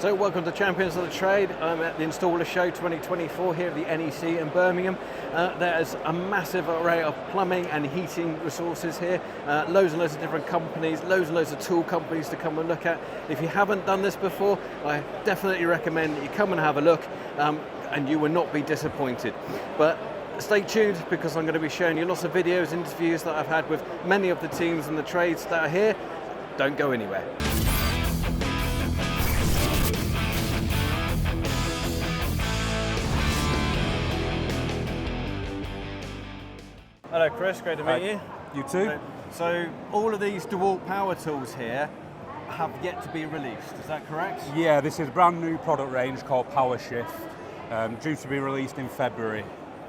So welcome to Champions of the Trade. I'm at the InstallerSHOW 2024 here at the NEC in Birmingham. There's a massive array of plumbing and heating resources here. Loads and loads of different companies, loads and loads of tool companies to come and look at. If you haven't done this before, I definitely recommend that you come and have a look, and you will not be disappointed. But stay tuned, because I'm going to be showing you lots of videos, interviews that I've had with many of the teams and the trades that are here. Don't go anywhere. Hello Chris, great to meet you. You too. So all of these DeWalt power tools here have yet to be released, is that correct? Yeah, this is a brand new product range called Powershift, due to be released in February.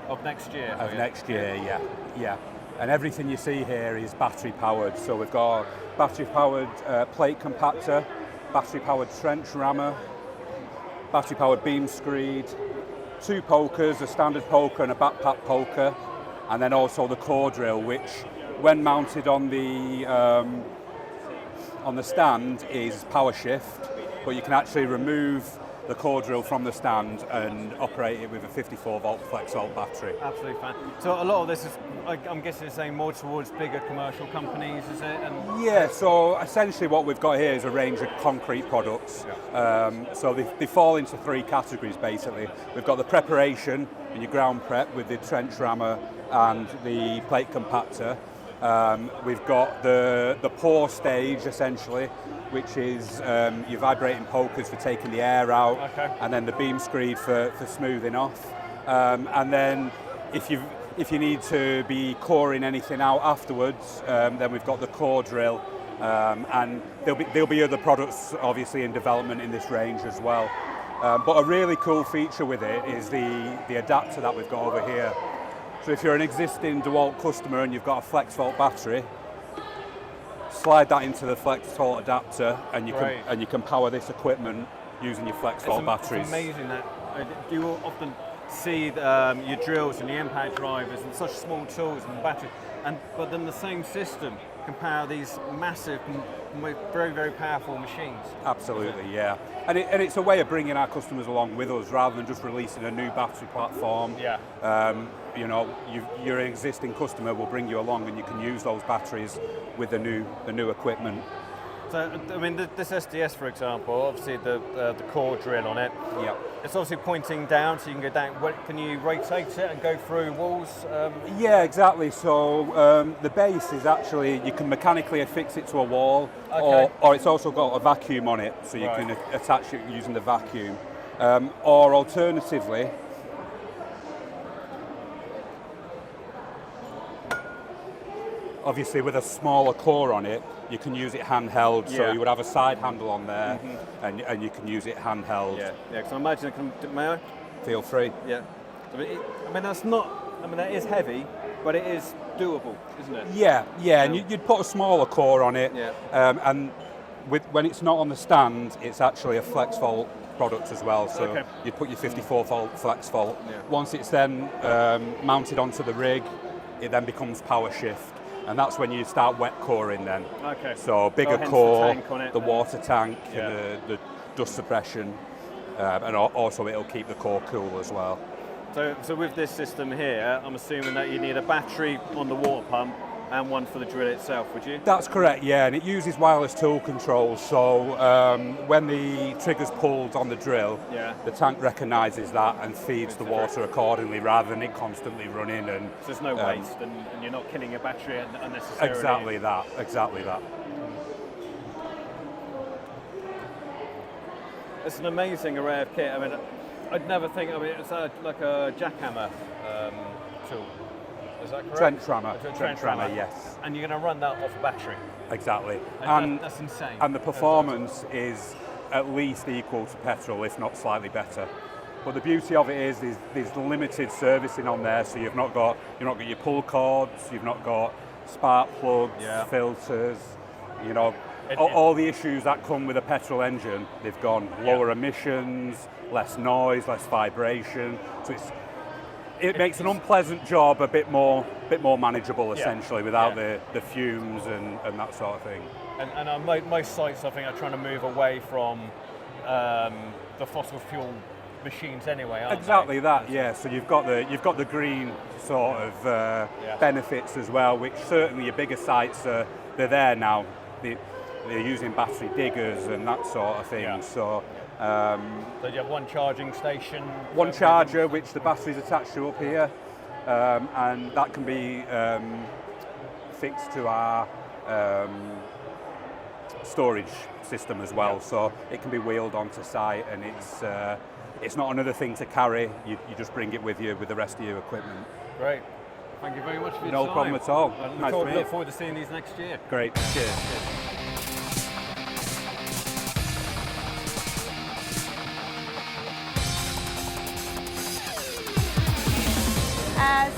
Of next year? Next year, yeah. And everything you see here is battery powered. So we've got battery powered plate compactor, battery powered trench rammer, battery powered beam screed, 2 pokers, a standard poker and a backpack poker, and then also the core drill, which when mounted on the stand is power shift, but you can actually remove the core drill from the stand and operate it with a 54 volt flex volt battery. Absolutely fine. So a lot of this is, I'm guessing it's aimed more towards bigger commercial companies, is it? Yeah, so essentially what we've got here is a range of concrete products. Yeah. So they fall into 3 categories basically. We've got the preparation and your ground prep with the trench rammer and the plate compactor. We've got the pour stage essentially, which is your vibrating pokers for taking the air out, okay, and then the beam screed for smoothing off. And then if you need to be coring anything out afterwards, then we've got the core drill, and there'll be other products obviously in development in this range as well. But a really cool feature with it is the adapter that we've got over here. So if you're an existing DeWalt customer and you've got a flex volt battery, slide that into the flex volt adapter, and you can power this equipment using your flex volt batteries. It's amazing that you will often see your drills and the impact drivers and such small tools and batteries, but then the same system can power these massive, very, very powerful machines. Absolutely, yeah. And it's a way of bringing our customers along with us rather than just releasing a new battery platform. Yeah. You know, your existing customer will bring you along, and you can use those batteries with the new equipment. So, I mean, this SDS, for example, obviously the core drill on it. Yeah. It's obviously pointing down, so you can go down. Can you rotate it and go through walls? Yeah, exactly. So the base is actually, you can mechanically affix it to a wall, okay, or it's also got a vacuum on it, so you can attach it using the vacuum. Or alternatively, obviously with a smaller core on it, you can use it handheld, so you would have a side handle on there, and you can use it handheld. Yeah, because I imagine it can, may I? Feel free. Yeah. I mean, that is heavy, but it is doable, isn't it? Yeah, and you'd put a smaller core on it, and when it's not on the stand, it's actually a flex volt product as well, so you put your 54 volt flex volt. Yeah. Once it's then mounted onto the rig, it then becomes power shift. And that's when you start wet coring then. Okay. So bigger core, the water tank, and the dust suppression, and also it'll keep the core cool as well. So with this system here, I'm assuming that you need a battery on the water pump and one for the drill itself, would you? That's correct, yeah, and it uses wireless tool control, so when the trigger's pulled on the drill, the tank recognises that and feeds the water accordingly rather than it constantly running. And so there's no waste, and you're not killing your battery unnecessarily. Exactly that. It's an amazing array of kit. I mean, I'd never think, it's like a jackhammer tool. Is that correct? Trench rammer, yes. And you're going to run that off a battery? Exactly. And that's insane. And the performance is at least equal to petrol, if not slightly better. But the beauty of it is there's limited servicing on there, so you've not got your pull cords, you've not got spark plugs, filters, you know, all the issues that come with a petrol engine, they've gone. Lower emissions, less noise, less vibration. So it makes an unpleasant job a bit more manageable, essentially, without the fumes and that sort of thing. And on most sites, I think, are trying to move away from the fossil fuel machines anyway, aren't Exactly they? that, yeah. So you've got the green sort of benefits as well, which certainly your bigger sites they're there now. They're using battery diggers and that sort of thing. Yeah. So you have one charging station, one charger which the battery's attached to up here, and that can be fixed to our storage system as well. So it can be wheeled onto site, and it's not another thing to carry. You just bring it with you with the rest of your equipment. Great. Thank you very much for your No time. problem at all. And Nice to meet you. look forward to seeing these next year. Great. Cheers.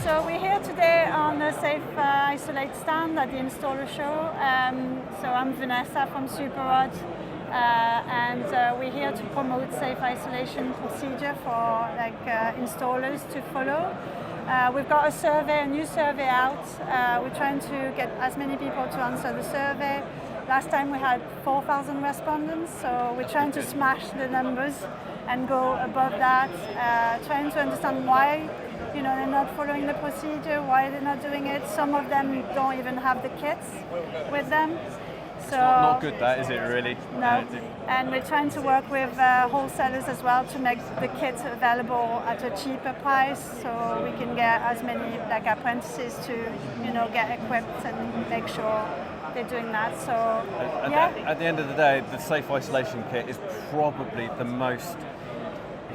So we're here today on the Safe Isolate stand at the InstallerSHOW. So I'm Vanessa from Superrod, and we're here to promote safe isolation procedure for installers to follow. We've got a new survey out. We're trying to get as many people to answer the survey. Last time we had 4,000 respondents, so we're trying to smash the numbers and go above that, trying to understand why they're not following the procedure, why they're not doing it. Some of them don't even have the kits with them. So Not good, that is it really? No, and we're trying to work with wholesalers as well to make the kits available at a cheaper price, so we can get as many apprentices to get equipped and make sure they're doing that. So At the end of the day, the safe isolation kit is probably the most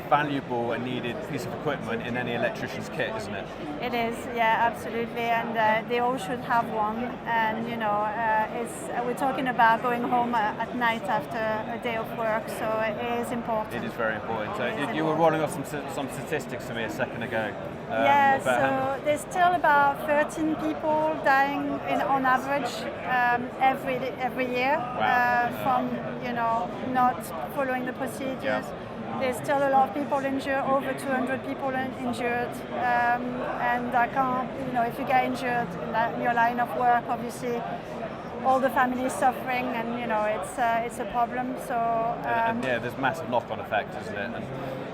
valuable and needed piece of equipment in any electrician's kit, isn't it? It is, yeah, absolutely, and they all should have one. And we're talking about going home at night after a day of work, so it is important. It is very important. So you were rolling off some statistics to me a second ago. So there's still about 13 people dying on average every year from not following the procedures. Yeah. There's still a lot of people injured, over 200 people injured, and I can't, if you get injured in your line of work, obviously all the family is suffering, and it's a problem. So there's massive knock-on effect, isn't it?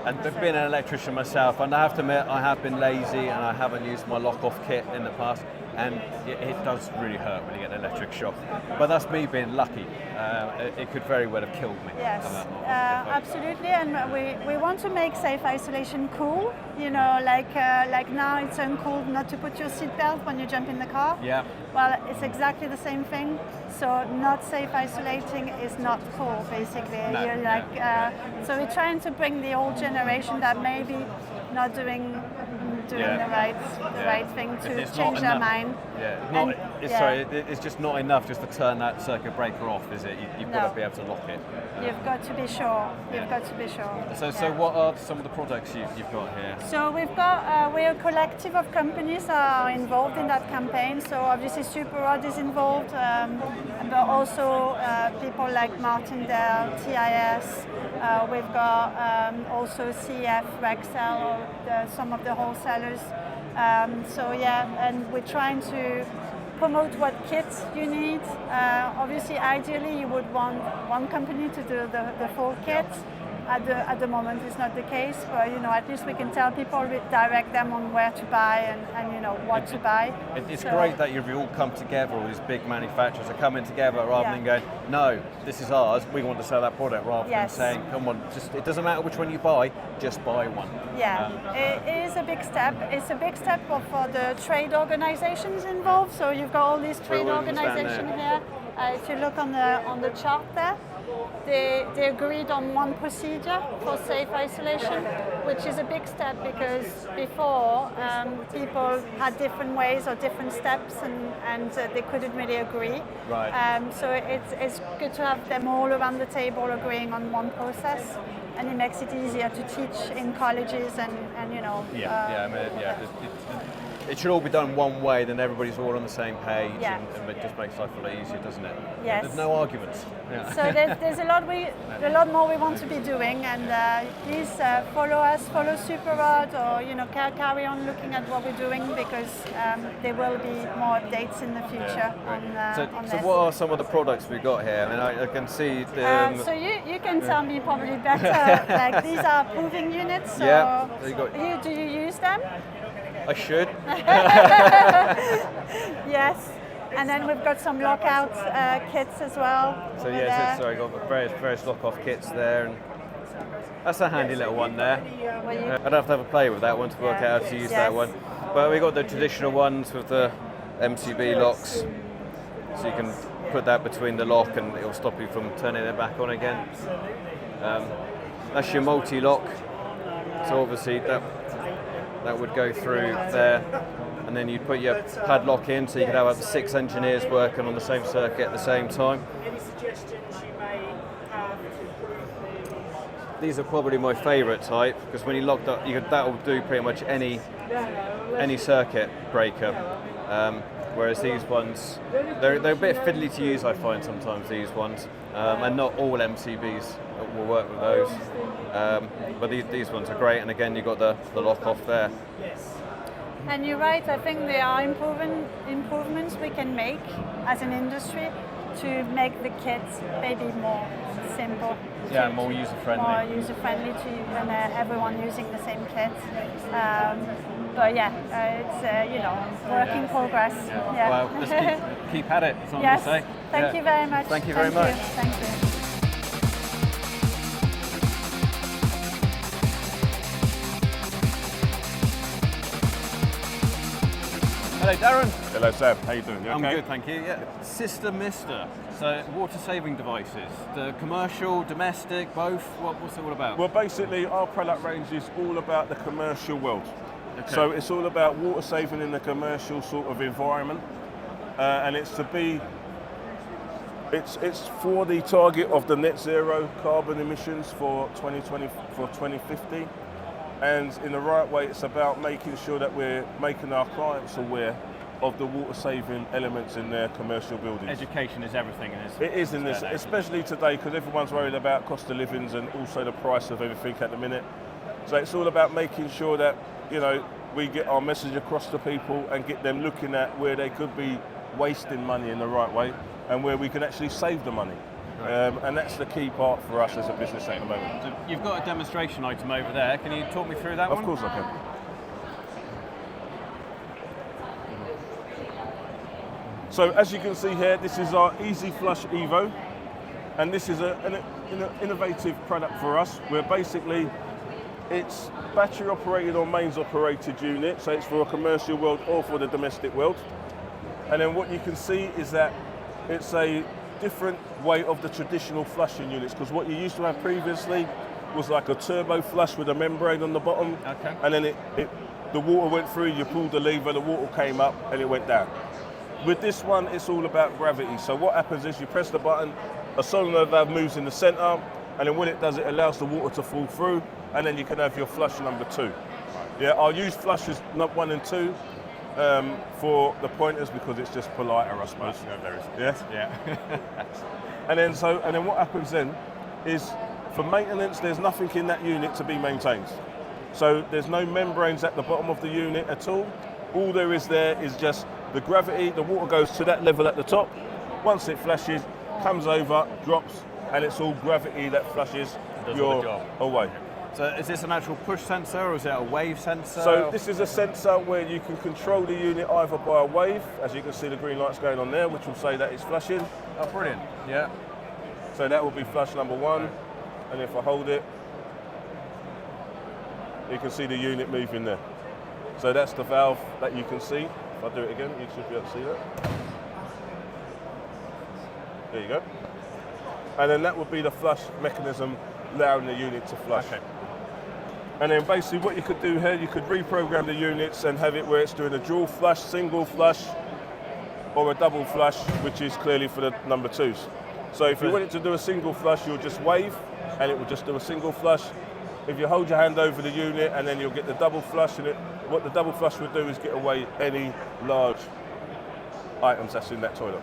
And being an electrician myself, and I have to admit, I have been lazy and I haven't used my lock-off kit in the past, and it does really hurt when you get an electric shock. But that's me being lucky. It could very well have killed me. Yes, absolutely, and we want to make safe isolation cool. Like now it's uncool not to put your seatbelt when you jump in the car. Yeah. Well, it's exactly the same thing. So not safe isolating is not cool, basically. No, So we're trying to bring the old generation that maybe not doing the right thing to change their mind. It's just not enough just to turn that circuit breaker off, is it? You've got to be able to lock it. You've got to be sure. You've got to be sure. So what are some of the products you've got here? So we're a collective of companies that are involved in that campaign. So obviously Superrod is involved, but also people like Martindale, TIS. We've got also CF, Rexel, some of the wholesalers. And we're trying to promote what kits you need. Obviously, ideally, you would want one company to do the full kit. At the moment, it's not the case, but at least we can tell people, direct them on where to buy and what to buy. It's great that you've all come together. All these big manufacturers are coming together rather than going, no, this is ours. We want to sell that product, rather than saying, come on, it doesn't matter which one you buy, just buy one. Yeah, it is a big step. It's a big step for the trade organizations involved. So you've got all these trade organizations here. If you look on the chart there, they agreed on one procedure for safe isolation, which is a big step because before people had different ways or different steps and they couldn't really agree. Right. So it's good to have them all around the table agreeing on one process, and it makes it easier to teach in colleges and it should all be done one way, then everybody's all on the same page, Yeah. and it just makes life a lot easier, doesn't it? Yes. There's no arguments. Yeah. So there's a lot more we want to be doing, and please follow us, follow SuperRod, or carry on looking at what we're doing, because there will be more updates in the future on So this. what are some of the products we've got here? I mean, I can see the... So you can tell me probably better. Like, these are proving units. So Yeah, do you use them? I should. Yes. And then we've got some lockout kits as well. So yes, sorry, got various lock-off kits there, and that's a handy little one there. I'd have to have a play with that one to work out how to use that one. But we got the traditional ones with the MCB locks, so you can put that between the lock and it'll stop you from turning it back on again. That's your multi-lock, so obviously that would go through there, and then you put your padlock in, so you could have up to 6 engineers working on the same circuit at the same time. These are probably my favourite type, because when you lock up, that will do pretty much any circuit breaker. Whereas these ones, they're a bit fiddly to use, I find sometimes, these ones, and not all MCBs will work with those. But these ones are great, and again, you've got the lock off there. And you're right, I think there are improvements we can make as an industry to make the kits maybe more simple. Yeah, more user-friendly. More user-friendly than everyone using the same kit. But yeah, it's work in progress. Yeah. Well, let's keep at it, that's what Yes. I'm going to say. Thank you very much. Thank you very much. Thank you. Hello, Darren. Hello, Sam. How you doing? You I'm okay? good, thank you. Yeah. Cistermiser, so water-saving devices. The commercial, domestic, both. What's it all about? Well, basically, our product range is all about the commercial world. Okay. So it's all about water saving in the commercial sort of environment, and it's for the target of the net zero carbon emissions for 2050. And in the right way, it's about making sure that we're making our clients aware of the water-saving elements in their commercial buildings. Education is everything in this. It is in this, especially today, because everyone's worried about cost of livings and also the price of everything at the minute. So it's all about making sure that we get our message across to people and get them looking at where they could be wasting money in the right way and where we can actually save the money. And that's the key part for us as a business at the moment. So you've got a demonstration item over there. Can you talk me through that one? Of course I can. So as you can see here, this is our Easy Flush Evo, and this is an innovative product for us, where basically it's battery operated or mains operated unit, so it's for a commercial world or for the domestic world. And then what you can see is that it's a different way of the traditional flushing units, because what you used to have previously was like a turbo flush with a membrane on the bottom, and then the water went through, you pulled the lever, the water came up and it went down. With this one, it's all about gravity. So what happens is you press the button, a solenoid valve moves in the center, and then when it does, it allows the water to fall through, and then you can have your flush number 2. Yeah, I'll use flushes 1 and 2 for the pointers, because it's just politer, I suppose. Yes? Yeah. And then what happens then is, for maintenance, there's nothing in that unit to be maintained. So there's no membranes at the bottom of the unit at all. All there is just the gravity. The water goes to that level at the top. Once it flushes, comes over, drops, and it's all gravity that flushes your away. So is this an actual push sensor, or is it a wave sensor? So this is a sensor where you can control the unit either by a wave, as you can see the green lights going on there, which will say that it's flushing. Oh, brilliant. Yeah. So that will be flush number 1, and if I hold it, you can see the unit moving there. So that's the valve that you can see. If I do it again, you should be able to see that. There you go. And then that would be the flush mechanism allowing the unit to flush. Okay. And then basically what you could do here, you could reprogram the units and have it where it's doing a dual flush, single flush, or a double flush, which is clearly for the number 2s. So if you want it to do a single flush, you'll just wave, and it will just do a single flush. If you hold your hand over the unit, and then you'll get the double flush, and what the double flush would do is get away any large items that's in that toilet.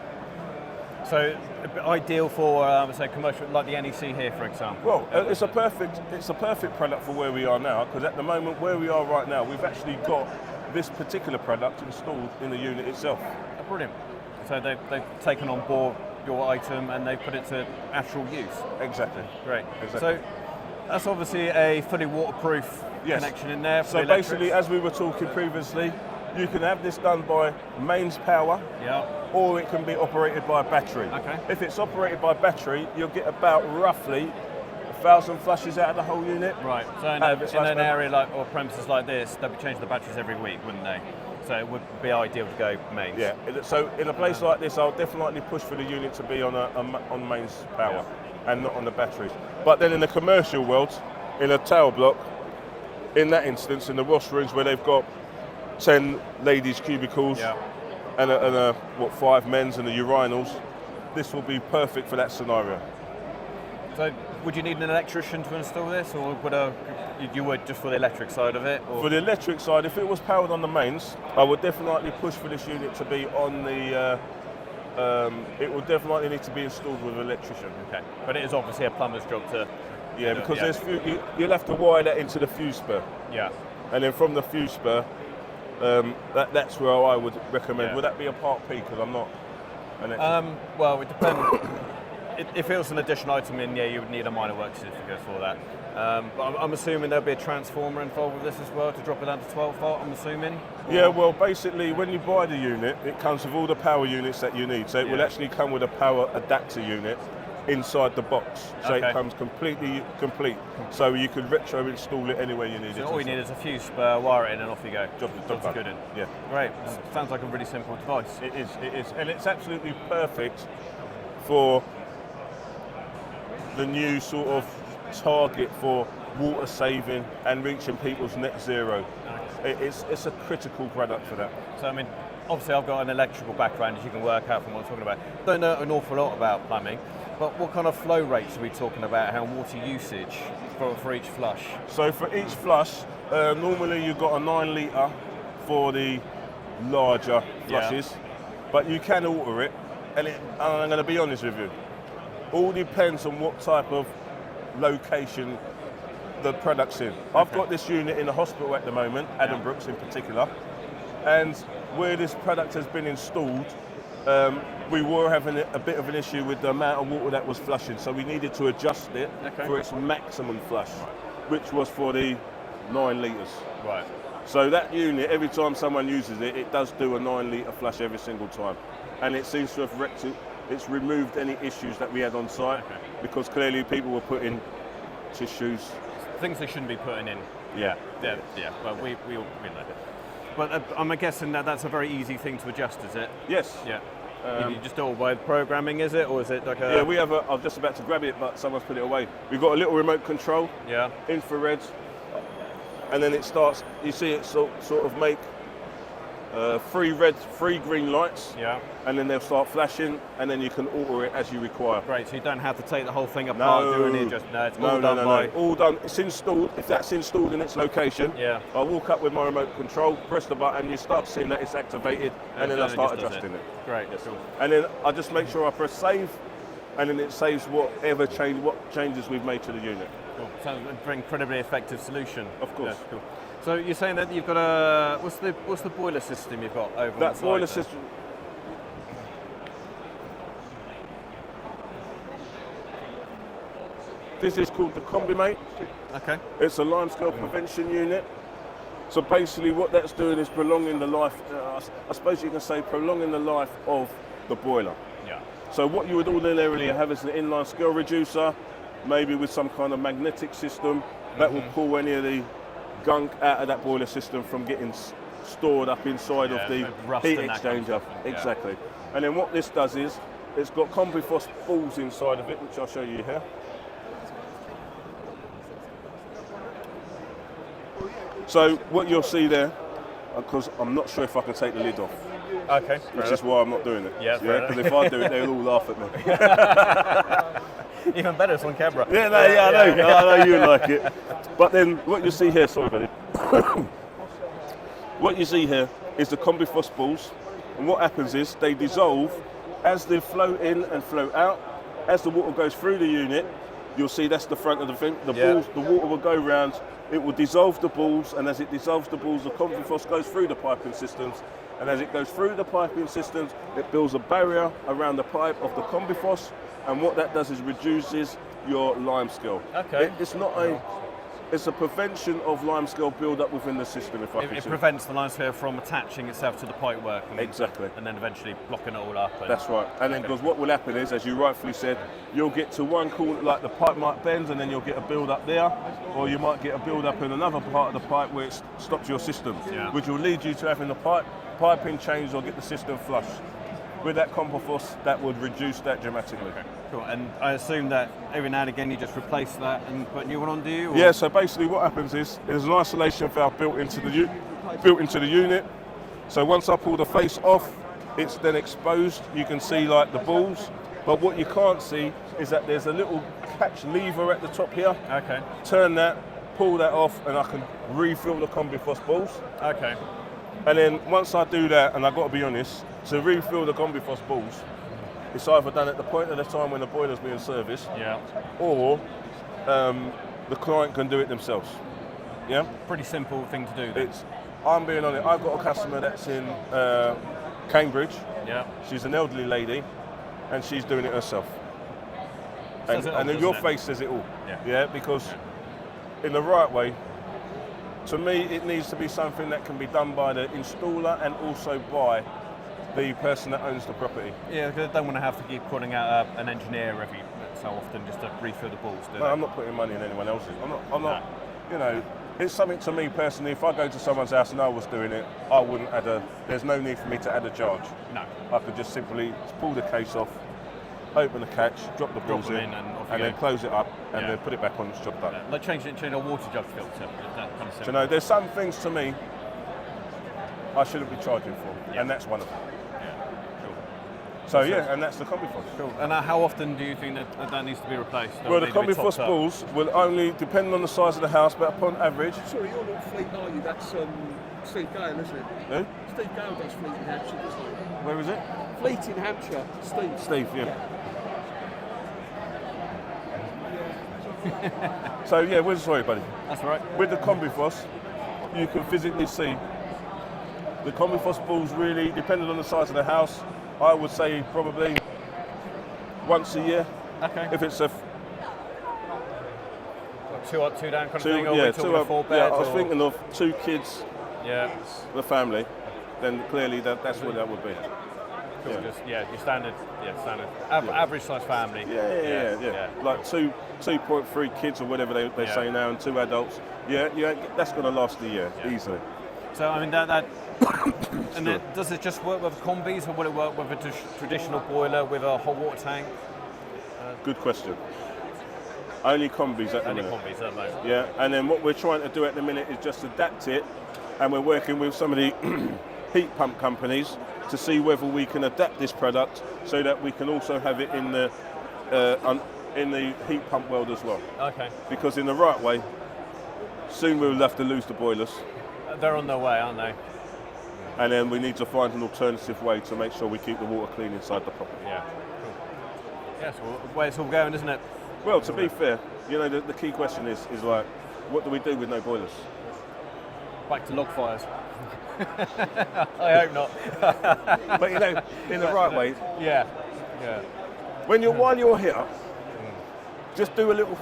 So ideal for say commercial, like the NEC here, for example. Well, it's a perfect product for where we are now, because at the moment where we are right now, we've actually got this particular product installed in the unit itself. Oh, brilliant. So they've taken on board your item and they've put it to actual use. Exactly. Great. Exactly. So that's obviously a fully waterproof connection in there. For so the basically, electrics. as we were talking previously, you can have this done by mains power, or it can be operated by a battery. Okay. If it's operated by battery, you'll get about roughly 1,000 flushes out of the whole unit. Right. So in an area like, or premises like this, they'll be changing the batteries every week, wouldn't they? So it would be ideal to go mains. Yeah. So in a place like this, I'll definitely push for the unit to be on mains power and not on the batteries. But then in the commercial world, in a tower block, in that instance, in the washrooms where they've got 10 ladies' cubicles and 5 men's and the urinals, this will be perfect for that scenario. So would you need an electrician to install this, or would you just for the electric side of it? Or? For the electric side, if it was powered on the mains, I would definitely push for this unit to be on the. It would definitely need to be installed with an electrician. Okay, but it is obviously a plumber's job to. Yeah, because you'll have to wire that into the fuse spur. Yeah. And then from the fuse spur, that's where I would recommend. Yeah. Would that be a part P? Because I'm not. Well, it depends. If it was an additional item in, you would need a minor work certificate for that. But I'm assuming there'll be a transformer involved with this as well to drop it down to 12 volt, I'm assuming? Yeah, well, basically, when you buy the unit, it comes with all the power units that you need. So it will actually come with a power adapter unit inside the box. So it comes completely complete. So you can retro install it anywhere you need it. So all you need is a fuse spur, wire it in, and off you go. Job's good in. Yeah. Great. Sounds like a really simple device. It is. And it's absolutely perfect for the new sort of target for water saving and reaching people's net zero. It's a critical product for that. So I mean, obviously I've got an electrical background, as you can work out from what I'm talking about. Don't know an awful lot about plumbing, but what kind of flow rates are we talking about, how water usage for each flush? So for each flush, normally you've got a 9 litre for the larger flushes, but you can alter it, and I'm going to be honest with you, all depends on what type of location the product's in. I've got this unit in the hospital at the moment, Adam Brooks in particular, and where this product has been installed, we were having a bit of an issue with the amount of water that was flushing, so we needed to adjust it for its maximum flush, which was for the 9 litres. Right. So that unit, every time someone uses it, it does do a 9 litre flush every single time, and it seems to have it's removed any issues that we had on site, because clearly people were putting tissues. Things they shouldn't be putting in. Yeah. Well, we know that. But I'm guessing that's a very easy thing to adjust, is it? Yes. Yeah. You just do it by programming, is it, or is it like a? Yeah, we have I'm just about to grab it, but someone's put it away. We've got a little remote control. Yeah. Infrared, and then it starts. You see it sort of make 3 red, 3 green lights. Yeah. And then they'll start flashing, and then you can alter it as you require. Great. So you don't have to take the whole thing apart, doing it. It's all done by. All done. It's installed. If that's installed in its location, I walk up with my remote control, press the button, you start seeing that it's activated, and then I start adjusting it. Great. Cool. And then I just make sure I press save, and then it saves what changes we've made to the unit. Cool. Sounds like an incredibly effective solution. Of course. Yeah, cool. So you're saying that you've got a what's the boiler system you've got over that on the boiler side system. This is called the CombiMate. Okay. It's a limescale prevention unit. So basically what that's doing is prolonging the life, I suppose you can say prolonging the life of the boiler. Yeah. So what you would ordinarily have is an inline scale reducer, maybe with some kind of magnetic system that will pull any of the gunk out of that boiler system from getting stored up inside of the heat exchanger. Exactly. And then what this does is, it's got Combiphos balls inside of it, which I'll show you here. So what you'll see there, because I'm not sure if I can take the lid off. Okay. Which is why I'm not doing it. Yeah, because if I do it, they'll all laugh at me. Even better, it's on camera. Yeah, I know you like it. But then what you see here, sorry buddy. What you see here is the combi frost balls, and what happens is they dissolve as they flow in and flow out. As the water goes through the unit, you'll see that's the front of the thing. The balls, the water will go round, it will dissolve the balls, and as it dissolves the balls, the combi frost goes through the piping systems. And as it goes through the piping systems, it builds a barrier around the pipe of the combi frost, and what that does is reduces your lime scale. Okay. It's a prevention of lime scale build up within the system. It prevents the lime scale from attaching itself to the pipe work. Exactly. And then eventually blocking it all up. That's right. And then because what will happen is, as you rightfully said, you'll get to one corner, like the pipe might bend, and then you'll get a build up there, or you might get a build up in another part of the pipe where it stops your system, which will lead you to having the piping changed or get the system flush. With that combi frost, that would reduce that dramatically. Okay. Cool. And I assume that every now and again you just replace that and put a new one on, do you? Or? Yeah. So basically, what happens is there's an isolation valve built into the unit. So once I pull the face off, it's then exposed. You can see like the balls, but what you can't see is that there's a little catch lever at the top here. Okay. Turn that, pull that off, and I can refill the combi frost balls. Okay. And then once I do that, and I've got to be honest, to refill the combi frost balls, it's either done at the point of the time when the boiler's being serviced, or the client can do it themselves. Yeah. Pretty simple thing to do. Then. I'm being honest. I've got a customer that's in Cambridge. Yeah. She's an elderly lady, and she's doing it herself. And then your face says it all. Yeah. Because in the right way. To me, it needs to be something that can be done by the installer and also by the person that owns the property. Yeah, because I don't want to have to keep calling out an engineer every so often just to refill the balls. No, I'm not putting money in anyone else's. I'm not. You know, it's something to me personally. If I go to someone's house and I was doing it, I wouldn't add there's no need for me to add a charge. No. I could just simply pull the case off, open the catch, drop the balls in, and then close it up, and then put it back on. It's job done. Yeah. Like changing a water jug filter. That kind of so, you know, there's some things to me I shouldn't be charging for, and that's one of them. So and that's the combi frost. Cool. And how often do you think that needs to be replaced? Well, the combi frost balls will only, depending on the size of the house, but upon average. Sorry, you're not Fleet, are you? That's Steve Gale, isn't it? Who? Steve Gale does Fleet in Hampshire, doesn't he? Where is it? Fleet in Hampshire, Steve. Steve, So we're sorry, buddy. That's all right. With the combi frost, you can physically see the combi frost balls really, depending on the size of the house, I would say probably once a year. Okay. If it's a two up, two down kind of thing, or two up, 4 bed. Yeah, I was thinking of 2 kids. Yeah. The family. Then clearly that's what that would be. Cool. Your standard. Average size family. Yeah. Like 2.3 kids or whatever they say now, and 2 adults. Yeah, that's going to last a year easily. So I mean that and then, does it just work with combis, or will it work with a traditional boiler with a hot water tank? Good question. Only combis at the minute. Only combis at the moment. Yeah, and then what we're trying to do at the minute is just adapt it, and we're working with some of the heat pump companies to see whether we can adapt this product so that we can also have it in the heat pump world as well. Okay. Because in the right way, soon we'll have to lose the boilers. They're on their way, aren't they? And then we need to find an alternative way to make sure we keep the water clean inside the property. Yeah. Cool. Yes, well, where it's all going, isn't it? Well, to be fair, you know, the key question is like, what do we do with no boilers? Back to log fires. I hope not. But you know, in the right way. Yeah. While you're here, just do a little.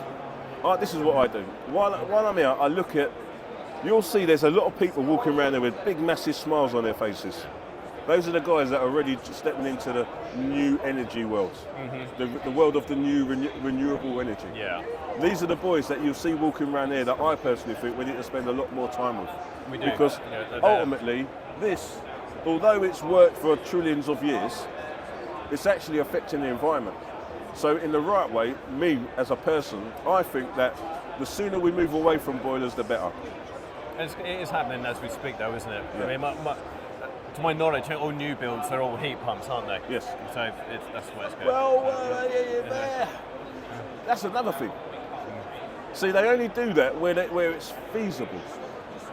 This is what I do. While I'm here, I look at. You'll see there's a lot of people walking around there with big, massive smiles on their faces. Those are the guys that are already stepping into the new energy world, the world of the new renewable energy. Yeah. These are the boys that you'll see walking around here that I personally think we need to spend a lot more time with. We do. Because ultimately, this, although it's worked for trillions of years, it's actually affecting the environment. So in the right way, me as a person, I think that the sooner we move away from boilers, the better. It is happening as we speak, though, isn't it? Yeah. I mean, to my knowledge, all new builds, they're all heat pumps, aren't they? Yes. So that's where it's going. Well, that's another thing. See, they only do that where it's feasible.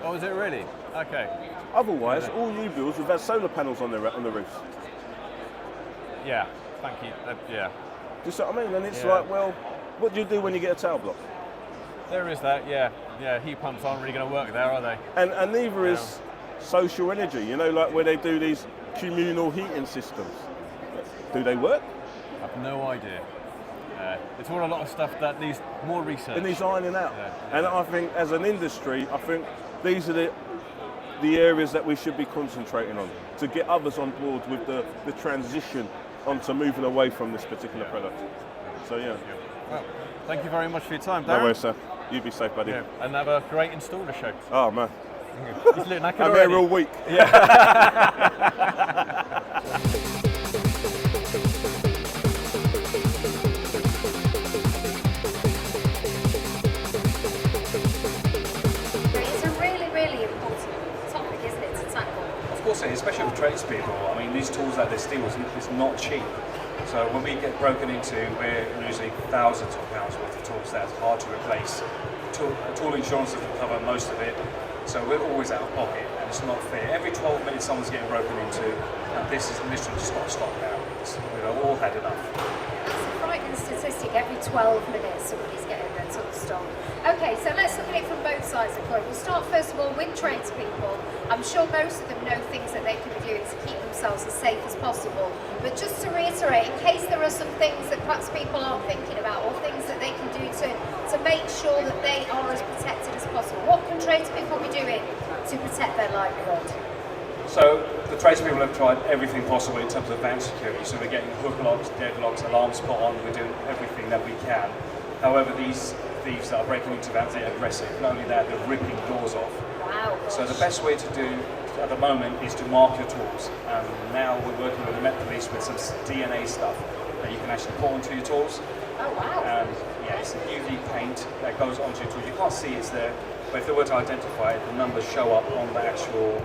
Oh, is it really? Okay. Otherwise, all new builds would have solar panels on the roofs. Yeah, thank you. Yeah. Do you see what I mean? And it's Yeah. like, well, what do you do when you get a tower block? There is that, yeah. Yeah, heat pumps aren't really going to work there, are they? And neither is social energy, you know, like where they do these communal heating systems. Do they work? I have no idea. It's all a lot of stuff that needs more research. It needs ironing out. Yeah. And I think as an industry, I think these are the areas that we should be concentrating on to get others on board with the transition onto moving away from this particular product. So yeah. Well, thank you very much for your time, Darren. No worries, sir. You be safe, buddy. Yeah, and have a great installer show. Oh man. He's looking knackered I'm already. here all week. It's a really, really important topic, isn't it, to tackle? Of course, especially with tradespeople. I mean, these tools that they steal is not cheap. So when we get broken into, we're losing thousands of pounds worth of tools that's hard to replace. Tool insurance doesn't cover most of it, so we're always out of pocket, and it's not fair. Every 12 minutes someone's getting broken into, and this is literally just not stopped now. We've all had enough. That's a frightening statistic. Every 12 minutes somebody's getting their tools stolen. Okay, so let's look at it from both sides of the coin. We'll start first of all with tradespeople. I'm sure most of them know things that they can be doing to keep themselves as safe as possible. But just to reiterate, in case there are some things that perhaps people aren't thinking about, or things that they can do to make sure that they are as protected as possible, what can tradespeople be doing to protect their livelihood? So the tradespeople have tried everything possible in terms of van security. So we're getting hook locks, deadlocks, alarms put on. We're doing everything that we can. However, these thieves that are breaking into vans, they're aggressive. Not only that, they're ripping doors off. Wow. So the best way to do at the moment is to mark your tools. Now we're working with the Met Police with some DNA stuff that you can actually put onto your tools. Oh wow. And yeah, it's a UV paint that goes onto your tool. You can't see it's there, but if they were to identify it, the numbers show up on the actual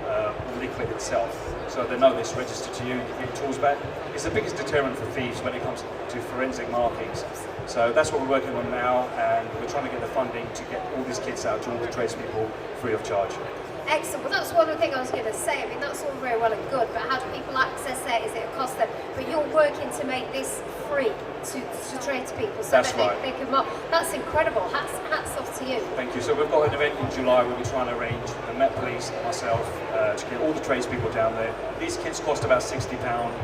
liquid itself. So they know it's registered to you, you get your tools back. It's the biggest deterrent for thieves when it comes to forensic markings. So that's what we're working on now, and we're trying to get the funding to get all these kits out to all the tradespeople free of charge. Excellent. Well, that's one of the things I was going to say. I mean, that's all very well and good, but how do people access it? Is it a cost them? But you're working to make this free to tradespeople, so That's that right. they can mark. That's incredible. Hats off to you. Thank you. So we've got an event in July where we're trying to arrange the Met Police and myself to get all the tradespeople down there. These kits cost about £60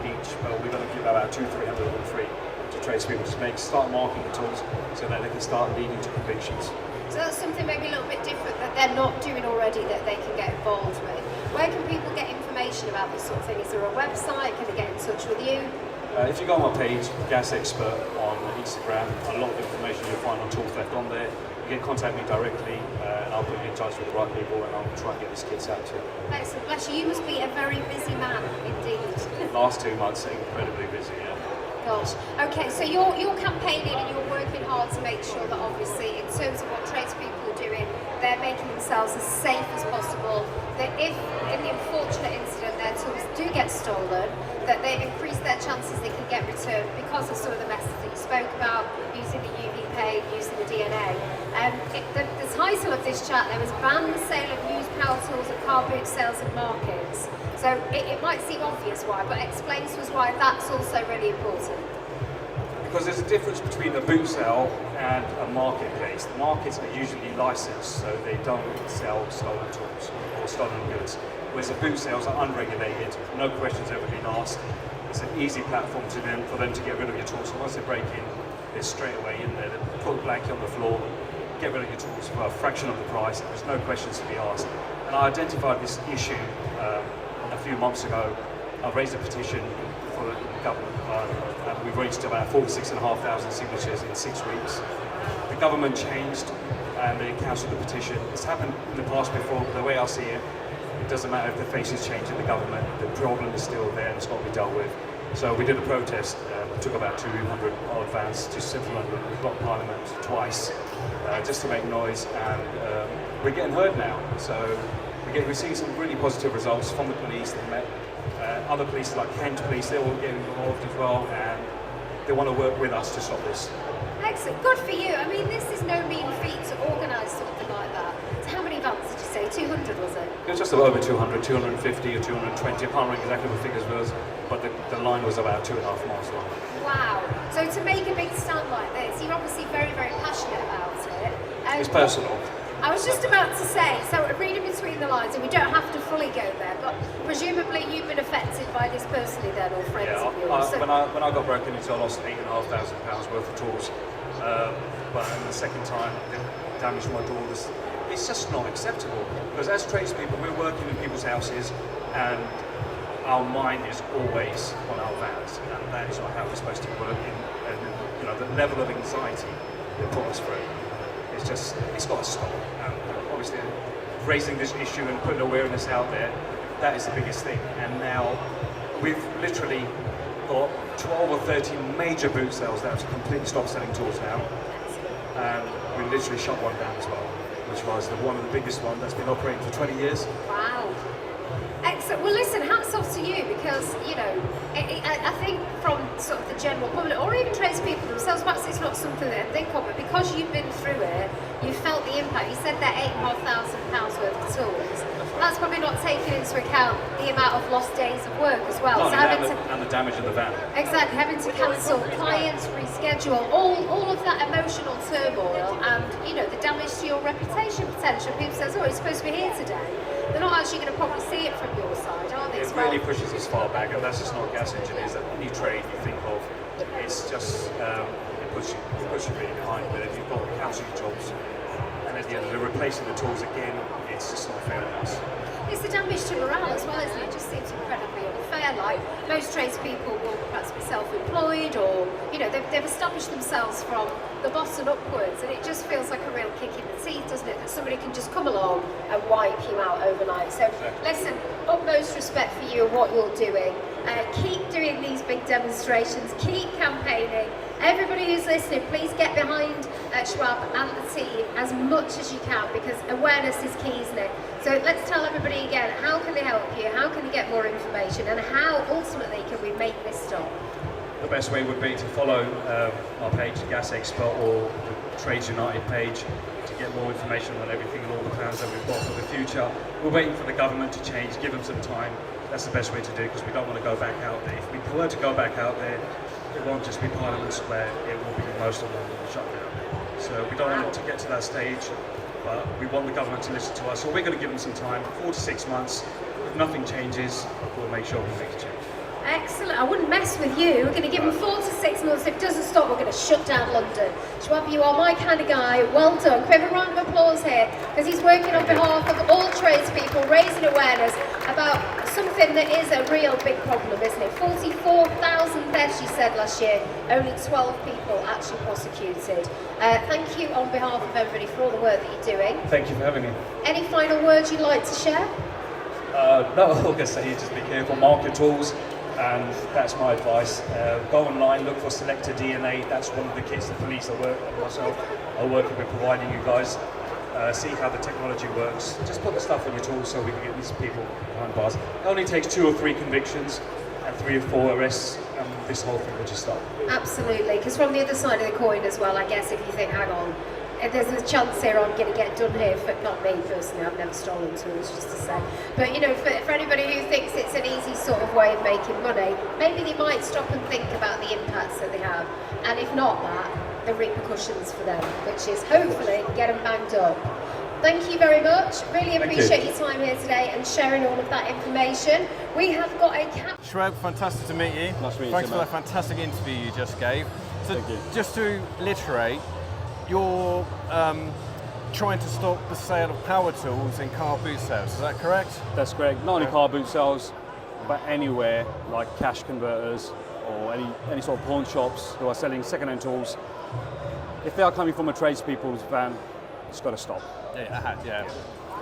each, but we're going to give about 200-300 of them free to tradespeople to start marking the tools so that they can start leading to convictions. So that's something maybe a little bit different that they're not doing already that they can get involved with. Where can people get information about this sort of thing? Is there a website? Can they get in touch with you? If you go on my page, Gas Expert on Instagram, a lot of information you'll find on tool theft on there. You can contact me directly and I'll put you in touch with the right people and I'll try and get these kits out to you. Excellent. Bless you. You must be a very busy man indeed. Last 2 months, incredibly busy, yeah. Gosh. Okay, so you're campaigning and you're working hard to make sure that obviously in terms of what tradespeople are doing, they're making themselves as safe as possible, that if in the unfortunate incident their tools do get stolen, that they increase their chances they can get returned because of some of the methods that you spoke about, using the UV paint, using the DNA. The title of this chat there was Ban the Sale of Used Power Tools at Car boot sales and markets. So it might seem obvious why, but explain to us why that's also really important. Because there's a difference between a boot sale and a marketplace. The markets are usually licensed, so they don't sell stolen tools or stolen goods. Whereas the boot sales are unregulated, no questions ever been asked. It's an easy platform for them to get rid of your tools. So once they break in, they're straight away in there. They put a blanket on the floor, get rid of your tools for a fraction of the price. There's no questions to be asked. And I identified this issue a few months ago. I raised a petition for the government, and we've reached about 46,500 signatures in 6 weeks. The government changed and they cancelled the petition. It's happened in the past before, but the way I see it, it doesn't matter if the faces change in the government, the problem is still there and it's got to be dealt with. So we did a protest, it took about 200 odd vans to Central London. We blocked Parliament twice just to make noise, and we're getting heard now. So we're seeing some really positive results from the police, the Met, other police like Kent Police, they're all getting involved as well, and they want to work with us to stop this. Excellent, good for you. I mean, this is no mean feat to organise something like that. So how many vans did you say? 200, was it? It was just over 200, 250 or 220. I can't remember exactly what the figures was, but the line was about 2.5 miles long. Wow. So to make a big stand like this, you're obviously very, very passionate about it. It's personal. I was just about to say, so reading between the lines, and we don't have to fully go there, but presumably you've been affected by this personally then, or friends of yours. When I got broken into, I lost £8,500 worth of tools. But in the second time, it damaged my doors. It's just not acceptable, because as tradespeople, we're working in people's houses, and our mind is always on our vans, and that is not how we're supposed to work. And the level of anxiety they put us through, it's got to stop. Obviously, raising this issue and putting awareness out there, that is the biggest thing. And now we've literally got 12 or 13 major boot sales that have completely stopped selling tools now. And we literally shut one down as well, which was one of the biggest one that's been operating for 20 years. Wow. Excellent. Well, listen, hats off to you, because, I think from sort of the general public, or even tradespeople themselves, perhaps it's not something they think of, but because you've been through it, you felt the impact. You said that £8,500 worth of tools. That's probably not taking into account the amount of lost days of work as well. And the damage of the van. Exactly, having to cancel clients, reschedule, all of that emotional turmoil, and the damage to your reputation potential. People say, "Oh, it's supposed to be here today." They're not actually going to probably see it from your side, are they? It really pushes us far back, and that's just not gas engineers. Any trade you think of, it's just it puts you really behind. But if you've got to cancel your jobs, and at the end of it, replacing the tools again, it's just not fair on us. It's the damage to morale as well, isn't it? It just seems incredibly unfair. Like, most tradespeople will perhaps be self-employed, or they've established themselves from the bottom upwards, and it just feels like a real kick in the teeth, doesn't it? That somebody can just come along and wipe you out overnight. So, listen, utmost respect for you and what you're doing. Keep doing these big demonstrations. Keep campaigning. Everybody who's listening, please get behind Shoaib and the team as much as you can, because awareness is key, isn't it? So let's tell everybody again, how can they help you, how can they get more information, and how ultimately can we make this stop? The best way would be to follow our page, Gas Expert, or the Trades United page, to get more information on everything and all the plans that we've got for the future. We're waiting for the government to change, give them some time. That's the best way to do, because we don't want to go back out there. If we were to go back out there, it won't just be Parliament Square, it will be most of London shut down. So we don't want it to get to that stage, but we want the government to listen to us. So we're going to give them some time, 4 to 6 months. If nothing changes, we'll make sure we make a change. Excellent. I wouldn't mess with you. We're going to give them 4 to 6 months. If it doesn't stop, we're going to shut down London. Shoaib, you are my kind of guy. Well done. Can we have a round of applause here? Because he's working on behalf of all tradespeople, raising awareness about something that is a real big problem, isn't it? 44,000 thefts, you said, last year. Only 12 people actually prosecuted. Thank you on behalf of everybody for all the work that you're doing. Thank you for having me. Any final words you'd like to share? No, all I'm going to say is just be careful, mark your tools. And that's my advice. Go online, look for Selector DNA. That's one of the kits the police are working with providing you guys. See how the technology works. Just put the stuff on your tools so we can get these people behind bars. It only takes 2 or 3 convictions and 3 or 4 arrests, and this whole thing will just stop. Absolutely, because from the other side of the coin as well, I guess if you think, hang on, there's a chance here I'm going to get done here, for not me personally, I've never stolen tools, just to say. But for anybody who thinks it's an easy sort of way of making money, maybe they might stop and think about the impacts that they have. And if not that, the repercussions for them, which is hopefully get them banged up. Thank you very much. Really appreciate your time here today and sharing all of that information. We have got a Shoaib, fantastic to meet you. Nice to meet you. Thanks for that fantastic interview you just gave. So Thank you. just to reiterate, you're trying to stop the sale of power tools in car boot sales, is that correct? That's correct. Not only car boot sales, but anywhere like cash converters or any sort of pawn shops who are selling second-hand tools. If they are coming from a tradespeople's van, it's got to stop. Yeah.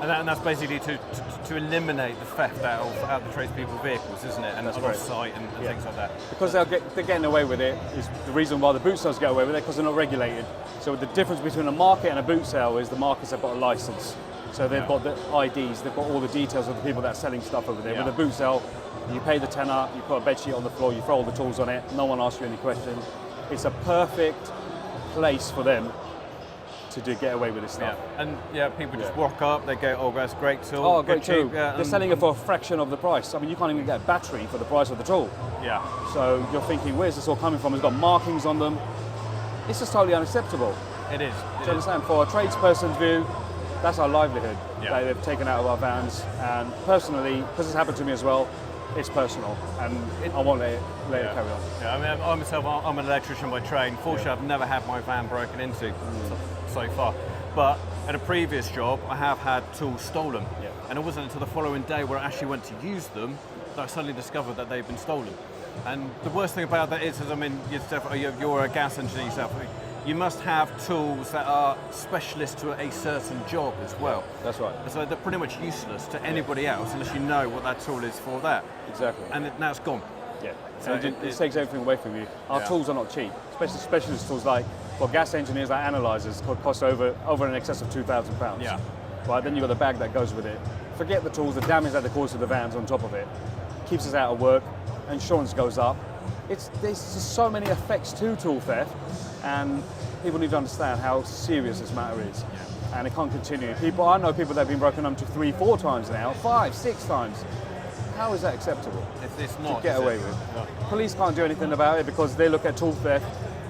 And that's basically to eliminate the theft out of the tradespeople vehicles, isn't it? And that's off-site and things like that. Because they're getting away with it is the reason why the boot sales get away with it, because they're not regulated. So the difference between a market and a boot sale is the markets have got a license. So they've got the IDs, they've got all the details of the people that are selling stuff over there. Yeah. With a boot sale, you pay the tenner, you put a bed sheet on the floor, you throw all the tools on it, no one asks you any questions. It's a perfect place for them to get away with this stuff. Yeah. And yeah, people just walk up, they go, oh, that's a great tool. Oh, great tool. Cheap, yeah, they're selling it for a fraction of the price. I mean, you can't even get a battery for the price of the tool. Yeah. So you're thinking, where's this all coming from? It's got markings on them. It's just totally unacceptable. It is. Do you understand? For a tradesperson's view, that's our livelihood Yeah. that they've taken out of our vans. And personally, because it's happened to me as well, it's personal, and I won't let it carry on. Yeah, I mean, I myself, I'm an electrician by trade. Fortunately, I've never had my van broken into so far. But at a previous job, I have had tools stolen. Yeah. And it wasn't until the following day where I actually went to use them that I suddenly discovered that they'd been stolen. And the worst thing about that is I mean, you're a gas engineer yourself. You must have tools that are specialist to a certain job as well. That's right. So they're pretty much useless to anybody else unless you know what that tool is for that. Exactly. And now it's gone. Yeah. So So it takes everything away from you. Our tools are not cheap, especially specialist tools like for gas engineers, like analyzers, cost over in excess of £2,000. Yeah. Right. Then you've got the bag that goes with it. Forget the tools, the damage that they cause to the vans on top of it. Keeps us out of work. Insurance goes up. There's just so many effects to tool theft, and people need to understand how serious this matter is. Yeah. And it can't continue. I know people that have been broken into 3-4 times now, 5-6 times. How is that acceptable? It's not. To get away with. Yeah. Police can't do anything about it because they look at tool theft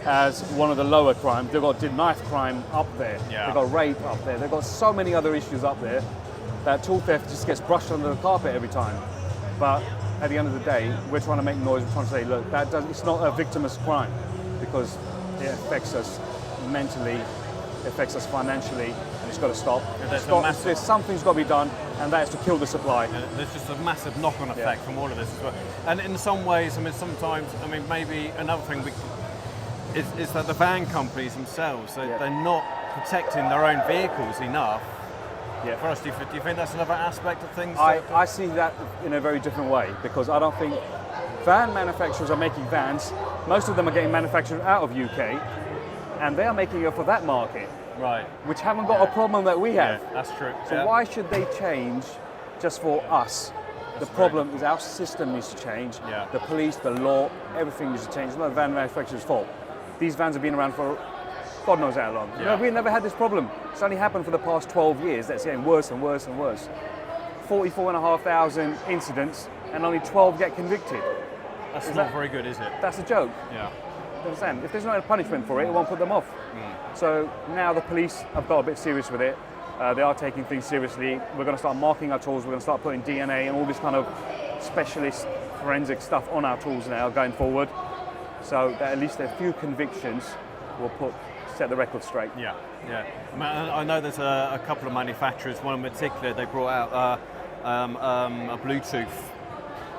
as one of the lower crimes. They've got knife crime up there. Yeah. They've got rape up there. They've got so many other issues up there that tool theft just gets brushed under the carpet every time. But at the end of the day, we're trying to make noise. We're trying to say, look, it's not a victimless crime because it affects us mentally, it affects us financially, and it's got to stop. There's something's got to be done, and that is to kill the supply. And there's just a massive knock-on effect from all of this as well. And in some ways, I mean, sometimes, maybe another thing is that the van companies themselves, they're not protecting their own vehicles enough. Yeah. For us, do you think that's another aspect of things? I see that in a very different way because I don't think van manufacturers are making vans. Most of them are getting manufactured out of UK, and they are making it for that market, right? Which haven't got a problem that we have. Yeah, that's true. So why should they change just for us? The problem is our system needs to change. Yeah. The police, the law, everything needs to change. It's not the van manufacturer's fault. These vans have been around for God knows how long. Yeah. We've never had this problem. It's only happened for the past 12 years. That's getting worse and worse and worse. 44,500 incidents and only 12 get convicted. That's not very good, is it? That's a joke. Yeah. You understand? If there's no punishment for it, it won't put them off. So now the police have got a bit serious with it. They are taking things seriously. We're going to start marking our tools. We're going to start putting DNA and all this kind of specialist forensic stuff on our tools now going forward. So that at least a few convictions will set the record straight. Yeah, yeah. I know there's a couple of manufacturers, one in particular, they brought out a Bluetooth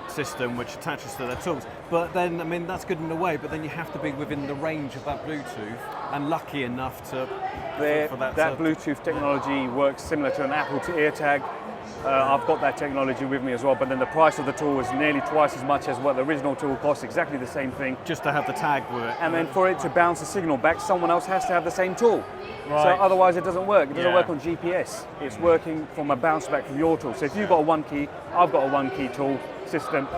system which attaches to their tools. But then, I mean, that's good in a way, but then you have to be within the range of that Bluetooth and lucky enough for that Bluetooth technology works similar to an Apple AirTag. I've got that technology with me as well, but then the price of the tool is nearly twice as much as what the original tool costs, exactly the same thing. Just to have the tag with it. And then for it to bounce the signal back, someone else has to have the same tool. Right. So otherwise it doesn't work. It doesn't work on GPS. It's working from a bounce back from your tool. So if you've got a one key, I've got a one key tool system,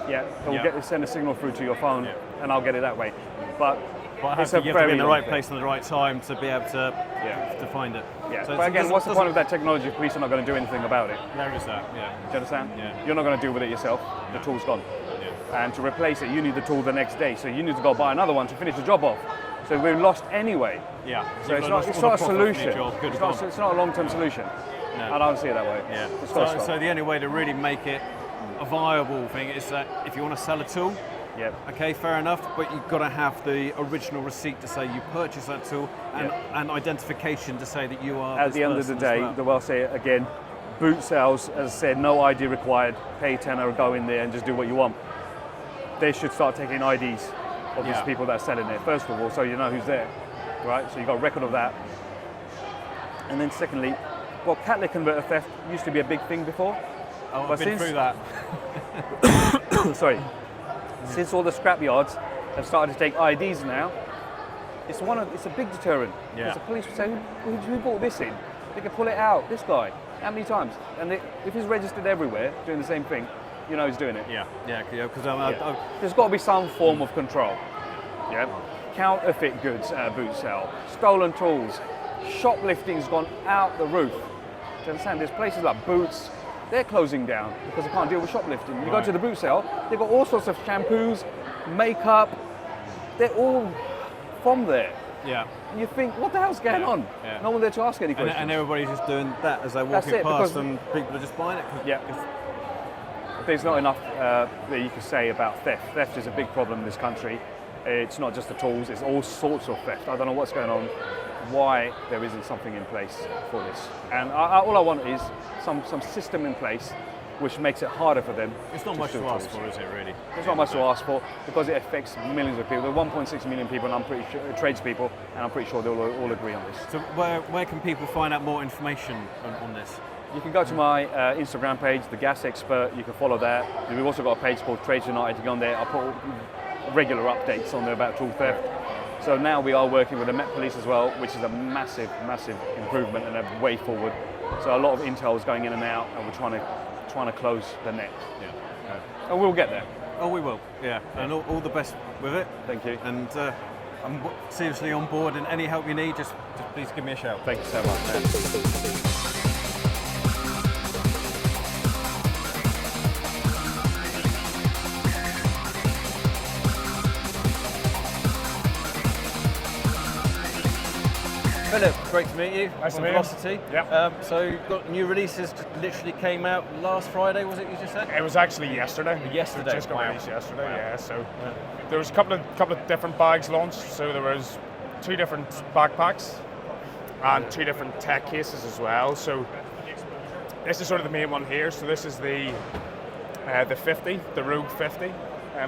it will send a signal through to your phone and I'll get it that way. But you have to be in the right place at the right time to be able to find it. Yeah. So but again, what's the point of that technology if police are not going to do anything about it? There is that, yeah. Do you understand? Yeah. You're not going to deal with it yourself. The tool's gone. Yeah. And to replace it, you need the tool the next day. So you need to go buy another one to finish the job off. So we're lost anyway. Yeah. So it's not a solution. It's not a long-term solution. No. I don't see it that way. Yeah. So the only way to really make it a viable thing is that if you want to sell a tool, okay, fair enough, but you've got to have the original receipt to say you purchased that tool and identification to say that you are. At the end of the day, I'll say it again, boot sales, as I said, no ID required, pay tenner, go in there and just do what you want. They should start taking IDs of these people that are selling it, first of all, so you know who's there, right? So you've got a record of that. And then secondly, catalytic converter theft used to be a big thing before. Oh, I've been through that. Sorry. Since all the scrap yards have started to take IDs now, it's a big deterrent. Because the police would say, who bought this in? They can pull it out, this guy. How many times? And if he's registered everywhere doing the same thing, you know he's doing it. Because there's got to be some form of control. Counterfeit goods at a boot sale, stolen tools, Shoplifting's gone out the roof. Do you understand? There's places like Boots, they're closing down because they can't deal with shoplifting. You go to the boot sale, they've got all sorts of shampoos, makeup, they're all from there. Yeah. And you think, what the hell's going on? Yeah. No one there to ask any questions. And everybody's just doing that as they're That's walking it, past, because- and people are just buying it. Yeah. There's not enough that you can say about theft. Theft is a big problem in this country. It's not just the tools, it's all sorts of theft. I don't know what's going on, why there isn't something in place for this. And all I want is some system in place which makes it harder for them. It's not much to ask for, is it, really? It's not much to ask for because it affects millions of people. There are 1.6 million people, and I'm pretty sure, tradespeople, and I'm pretty sure they'll all agree on this. So where can people find out more information on this? You can go to my Instagram page, The Gas Expert. You can follow that. We've also got a page called Trades United. You go on there. I put regular updates on there about tool theft. So now we are working with the Met Police as well, which is a massive, massive improvement and a way forward. So a lot of intel is going in and out, and we're trying to close the net. Yeah. And we'll get there. Oh, we will. Yeah. And all the best with it. Thank you. And I'm seriously on board. And any help you need, just please give me a shout. Thank you so much, man. Philip, great to meet you. Nice to from meet you. Velocity. Yep. So you've got new releases just literally came out last Friday, was it you just said? It was actually yesterday. Yesterday, It just got wow. released yesterday. Yeah. So there was a couple of different bags launched. So there was 2 different backpacks and 2 different tech cases as well. So this is sort of the main one here. So this is the 50, the Rogue 50.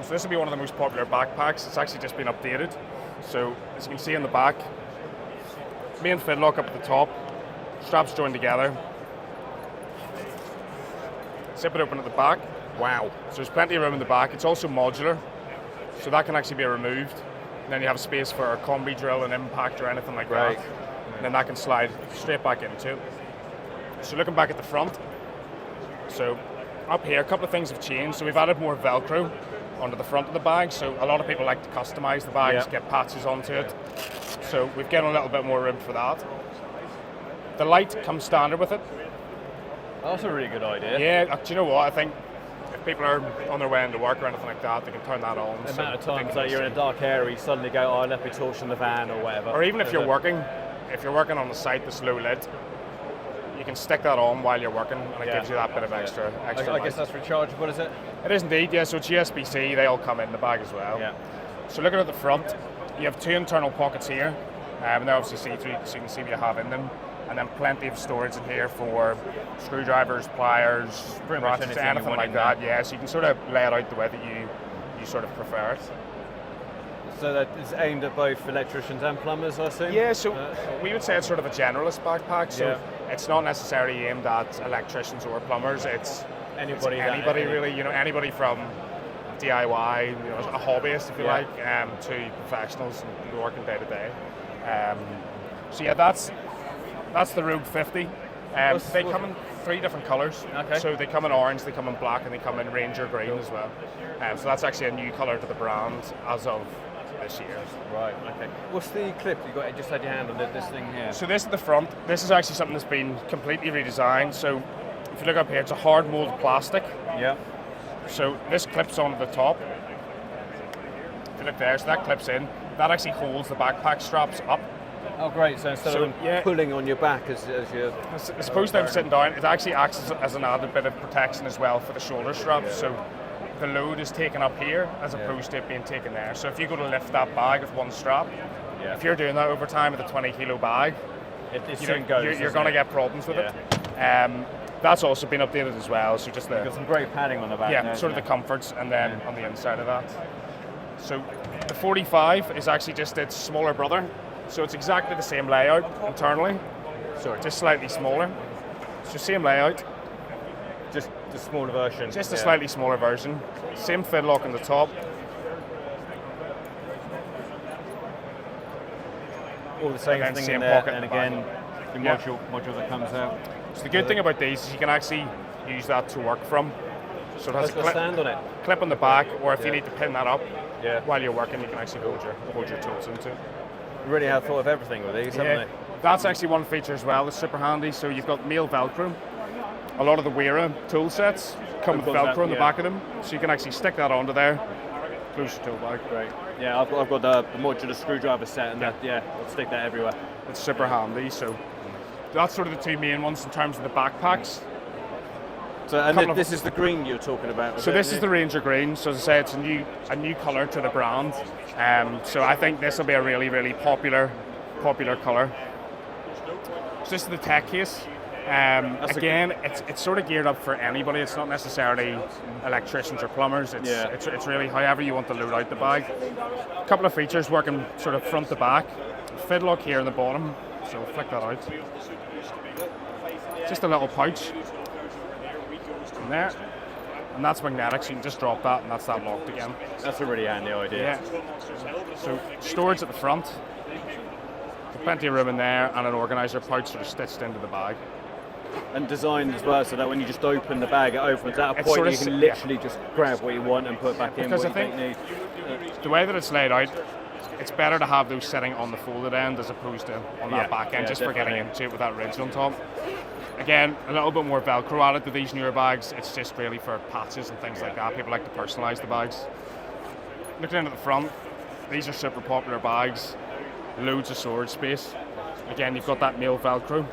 So this will be one of the most popular backpacks. It's actually just been updated. So as you can see in the back, main fidlock up at the top, straps joined together. Zip it open at the back. Wow. So there's plenty of room in the back. It's also modular, so that can actually be removed. And then you have space for a combi drill and impact or anything like that. And then that can slide straight back into it. So looking back at the front, so up here, a couple of things have changed. So we've added more Velcro onto the front of the bag. So a lot of people like to customize the bags, get patches onto it. So we've given a little bit more room for that. The light comes standard with it. That's a really good idea. Yeah, do you know what? I think if people are on their way into work or anything like that, they can turn that on. The amount of times that you're in a dark area, you suddenly go, oh, let me torch in the van or whatever. Or even if you're working on the site that's low lit, you can stick that on while you're working, and it gives you that bit of extra I light. guess that's rechargeable, is it? It is indeed, yeah. So it's USB-C, they all come in the bag as well. Yeah. So looking at the front, you have 2 internal pockets here, and they're obviously see-through, so you can see what you have in them. And then plenty of storage in here for screwdrivers, pliers, Pretty much ratchets, anything you anything want like in that. there. Yeah, so you can sort of lay it out the way that you sort of prefer it. So that it's aimed at both electricians and plumbers, I assume? Yeah, so we would say it's sort of a generalist backpack. So Yeah. it's not necessarily aimed at electricians or plumbers. It's Anybody really. You know, anybody from DIY, you know, a hobbyist if you like, to professionals and working day to day. So yeah, that's the Rogue 50. They come in 3 different colours. Okay. So they come in orange, they come in black, and they come in Ranger green as well. So that's actually a new colour to the brand as of this year. Right, okay. What's the clip? You got just had your hand on this thing here. So this is the front. This is actually something that's been completely redesigned. So if you look up here, it's a hard mold plastic. Yeah. So this clips onto the top. If you look there, so that clips in. That actually holds the backpack straps up. Oh, great. So instead of them pulling on your back as you're... As opposed to them sitting down, it actually acts as an added bit of protection as well for the shoulder straps. So the load is taken up here as opposed to it being taken there. So if you go to lift that bag with one strap, if you're doing that over time with a 20-kilo bag, you're going to get problems with it. That's also been updated as well. So just You've got some great padding on the back. yeah, there, sort of the comforts, and then on the inside of that. So the 45 is actually just its smaller brother. So it's exactly the same layout internally, just slightly smaller. So same layout. Just the smaller version. Just a slightly smaller version. Same fidlock on the top. All the same And then thing same in there, pocket and at the back. again, your module that comes out. So the good thing about these is you can actually use that to work from. So it has It's got a stand on it. clip on the back, or if you need to pin that up Yeah. while you're working, you can actually hold your tools into it. You really have thought of everything with these, haven't they? That's actually one feature as well. It's super handy. So you've got male Velcro. A lot of the Wera tool sets come with Velcro on the back of them, so you can actually stick that onto there, close your tool bag. Great. Yeah, I've got the modular screwdriver set, and I'll stick that everywhere. It's super handy. So that's sort of the two main ones in terms of the backpacks. So, and this is the green you're talking about. So this is the Ranger Green. So as I say, it's a new colour to the brand. So I think this will be a really, really popular colour. So this is the tech case. Again, it's sort of geared up for anybody. It's not necessarily electricians or plumbers. It's really however you want to load out the bag. A couple of features working sort of front to back. Fid lock here in the bottom, so flick that out. Just a little pouch in there, and that's magnetic, so you can just drop that, and that's that locked again. That's a really handy idea. Yeah. So storage at the front, so plenty of room in there, and an organizer pouch sort of stitched into the bag. And designed as well, so that when you just open the bag, it opens at a It's point sort you of can literally just grab what you want and put back in Because what I you don't need. The way that it's laid out, it's better to have those sitting on the folded end as opposed to on that back end, just for getting into it with that ridge on top. Again, a little bit more Velcro added to these newer bags. It's just really for patches and things like that. People like to personalise the bags. Looking in at the front, these are super popular bags. Loads of storage space. Again, you've got that male Velcro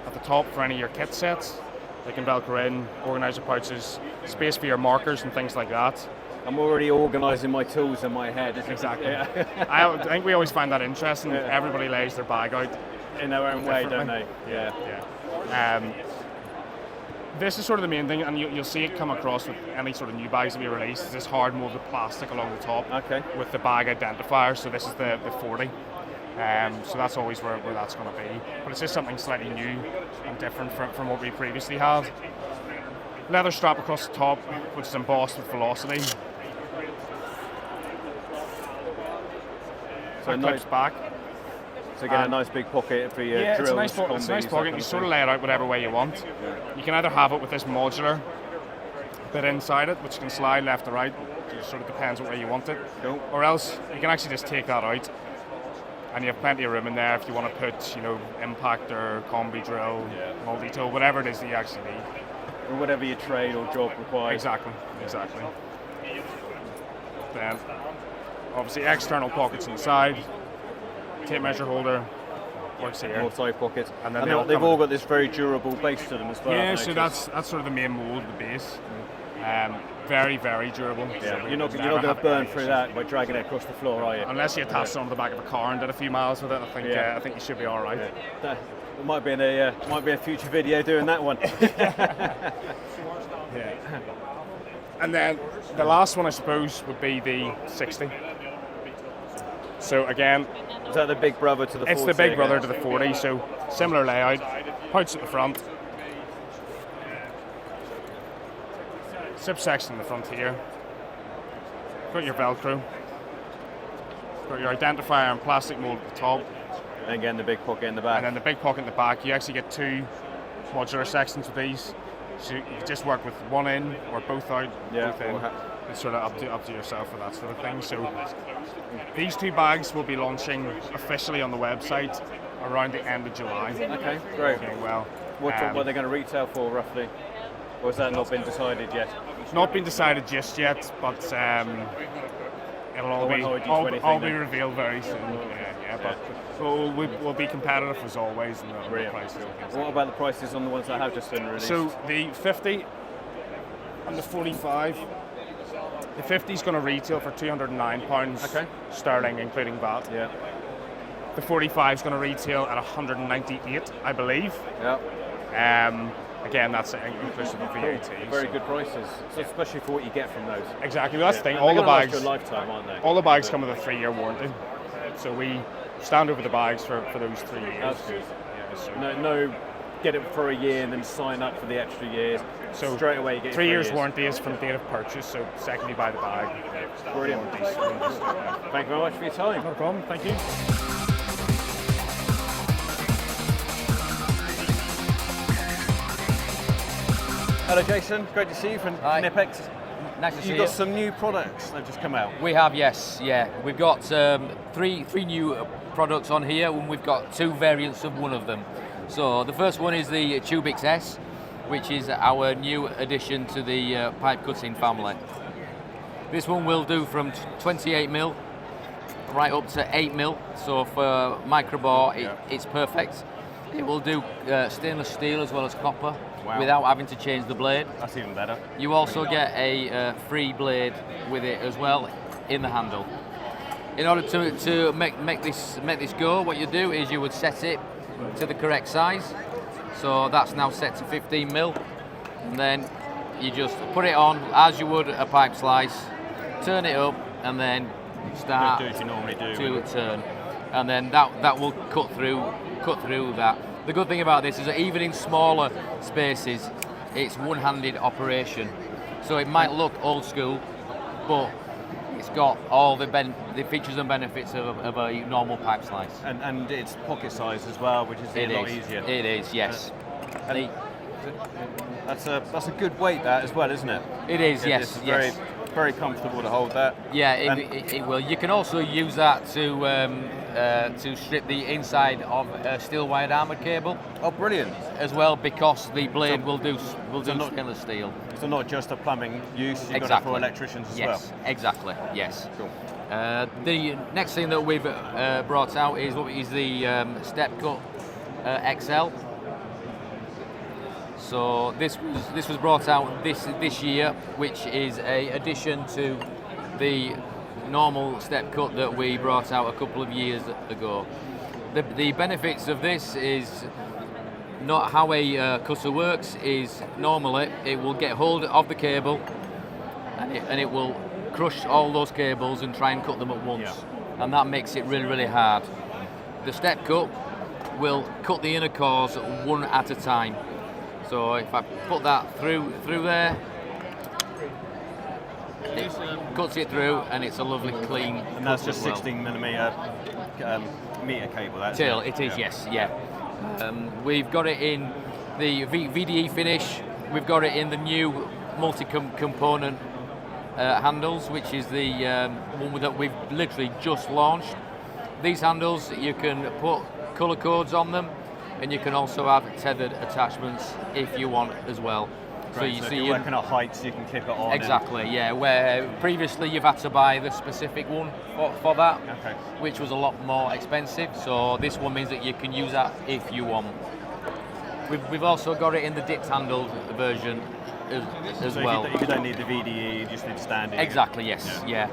at the top for any of your kit sets. They can Velcro in, organizer pouches, space for your markers and things like that. I'm already organising my tools in my head. Exactly. Yeah. I think we always find that interesting. Everybody lays their bag out in their own way, don't they? Yeah. This is sort of the main thing, and you'll see it come across with any sort of new bags that we release. Is this hard molded plastic along the top with the bag identifier. So this is the 40. So that's always where that's going to be. But it's just something slightly new and different from what we previously have. Leather strap across the top, which is embossed with velocity. So it clips back. So again, a nice big pocket for your drills. It's a nice pocket. You sort of lay it out whatever way you want. Yeah. You can either have it with this modular bit inside it, which can slide left or right. It sort of depends what way you want it. Cool. Or else you can actually just take that out, and you have plenty of room in there if you want to put, impactor, combi drill, multi-tool, whatever it is that you actually need. Or whatever your trade or job requires. Exactly. Then, obviously, external pockets on the side. Tape measure holder works here. More side pockets. And then they've all got this very durable base to them as well. Yeah, so that's sort of the main mold, the base. Very, very durable. Yeah, so you're not going to burn through that by dragging it across the floor, are you? Unless you attach it onto the back of a car and did a few miles with it, I think you should be all right. Yeah. It might be a future video doing that one. And then the last one, I suppose, would be the 60. So again, is that the big brother to the 40? It's the big brother to the 40, so similar layout, pouch at the front, zip section in the front here, got your Velcro, got your identifier and plastic mold at the top. And again, the big pocket in the back. And then the big pocket in the back. You actually get two modular sections with these, so you just work with one in or both out, both in. It's sort of up to yourself for that sort of thing. So these two bags will be launching officially on the website around the end of July. Okay, great. Okay, well, what are they going to retail for roughly? Or has that not been decided yet? Not been decided just yet, but it'll all be revealed very soon. But we'll be competitive as always in the prices. What about the prices on the ones that have just been released? So the 50 and the 45. The 50 is going to retail for £209 sterling, including VAT. Yeah. The 45 is going to retail at 198, I believe. Yeah. Again, that's inclusive of VAT. Very good prices, so especially for what you get from those. Exactly. That's the thing. All the bags last a lifetime, aren't they? All the bags come with a 3-year warranty, so we stand over the bags for those 3 years. That's good. No, get it for a year and then sign up for the extra years. So straight away you get 3 years warranty is from date of purchase, so second you buy the bag. Brilliant. Thank you very much for your time. No problem, thank you. Hello Jason, great to see you from Knipex. Nice to see you. You've got some new products that have just come out. We have, yes, yeah. We've got three new products on here, and we've got two variants of one of them. So the first one is the Tubix S, which is our new addition to the pipe cutting family. This one will do from 28mm right up to 8mm, so for microbore it's perfect. It will do stainless steel as well as copper without having to change the blade. That's even better. You also get a free blade with it as well in the handle. In order to make this go, what you do is you would set it to the correct size. So that's now set to 15mm, and then you just put it on as you would a pipe slice, turn it up, and then start do as you normally do to turn, and then that will cut through that. The good thing about this is that even in smaller spaces, it's one-handed operation. So it might look old school, but it's got all the features and benefits of a normal pipe slice. And it's pocket size as well, which is a lot easier. It is, yes. That's a good weight, that as well, isn't it? It is, yes. It's very comfortable to hold that. Yeah, it will. You can also use that to strip the inside of a steel wired armoured cable. Oh, brilliant! As well, because the blade will do stainless steel. So not just a plumbing use, you've got it for electricians as well. Yes, exactly. Yes. Cool. The next thing that we've brought out is the Step Cut XL. So this was brought out this year, which is a addition to the normal step cut that we brought out a couple of years ago. The benefits of this is not how a cutter works. Is normally it will get hold of the cable and it will crush all those cables and try and cut them at once, and that makes it really hard. The step cut will cut the inner cores one at a time. So if I put that through there, it cuts it through, and it's a lovely clean. And that's just 16mm meter cable. That's it is, yes, yeah. We've got it in the VDE finish. We've got it in the new multi-component handles, which is the one that we've literally just launched. These handles, you can put colour codes on them, and you can also have tethered attachments if you want as well. Great. So if you're working at heights, you can clip it on. Exactly, yeah. Where previously you've had to buy the specific one for that, which was a lot more expensive. So this one means that you can use that if you want. We've also got it in the dipped handle version as well. You don't need the VDE, you just need standing. Exactly, yes, yeah.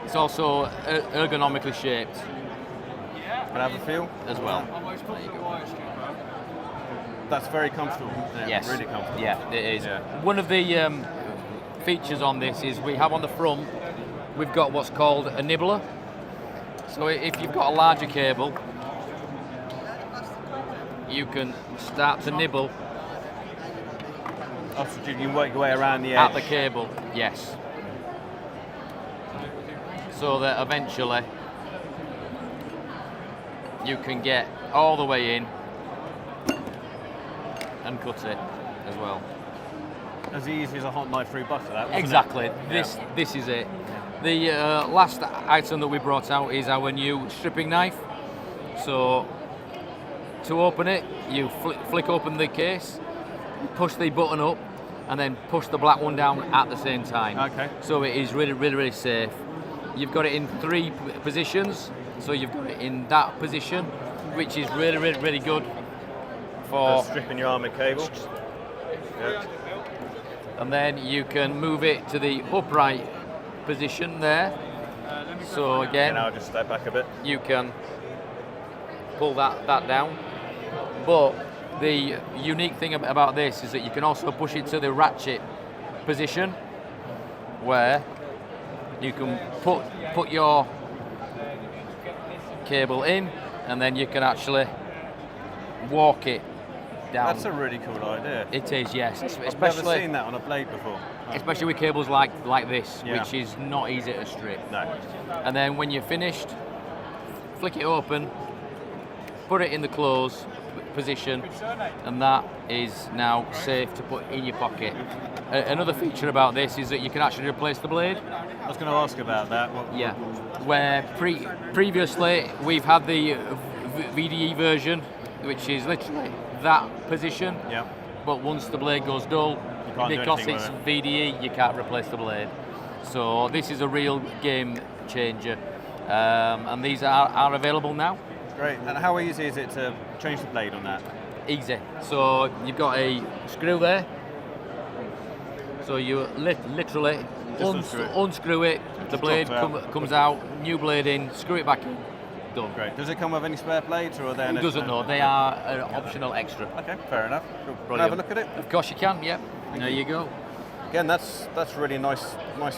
It's also ergonomically shaped. Can I have a feel? As well. There you go. That's very comfortable. Yes. Really comfortable. Yeah, it is. Yeah. One of the features on this is we have on the front, we've got what's called a nibbler. So if you've got a larger cable, you can start to nibble. Oh, so you can work your way around the edge? At the cable, yes. So that eventually you can get all the way in and cut it as well. As easy as a hot knife through butter, that wasn't exactly. It? This is it. The last item that we brought out is our new stripping knife. So to open it, you flick open the case, push the button up, and then push the black one down at the same time. Okay. So it is really safe. You've got it in 3 positions. So you've got it in that position, which is really good for stripping your armoured cable. Yep. And then you can move it to the upright position there. So again, I'll just step back a bit. You can pull that down. But the unique thing about this is that you can also push it to the ratchet position, where you can put your cable in, and then you can actually walk it down. That's a really cool idea. It is, yes. I've never seen that on a blade before. Especially with cables like this, which is not easy to strip. No. And then when you're finished, flick it open, put it in the close position, and that is now safe to put in your pocket. Another feature about this is that you can actually replace the blade. I was going to ask about that. Yeah, where previously we've had the VDE version, which is literally that position. Yeah. But once the blade goes dull, because it's VDE, you can't replace the blade. So this is a real game changer, and these are available now. Great. And how easy is it to change the blade on that? Easy. So you've got a screw there. So you literally unscrew it. The blade comes out. New blade in. Screw it back in. Done. Great. Does it come with any spare blades, or are they? It doesn't. No, they are an optional extra. Okay, fair enough. Cool. Can I have a look at it? Of course you can. Yep. There you go. Again, that's really nice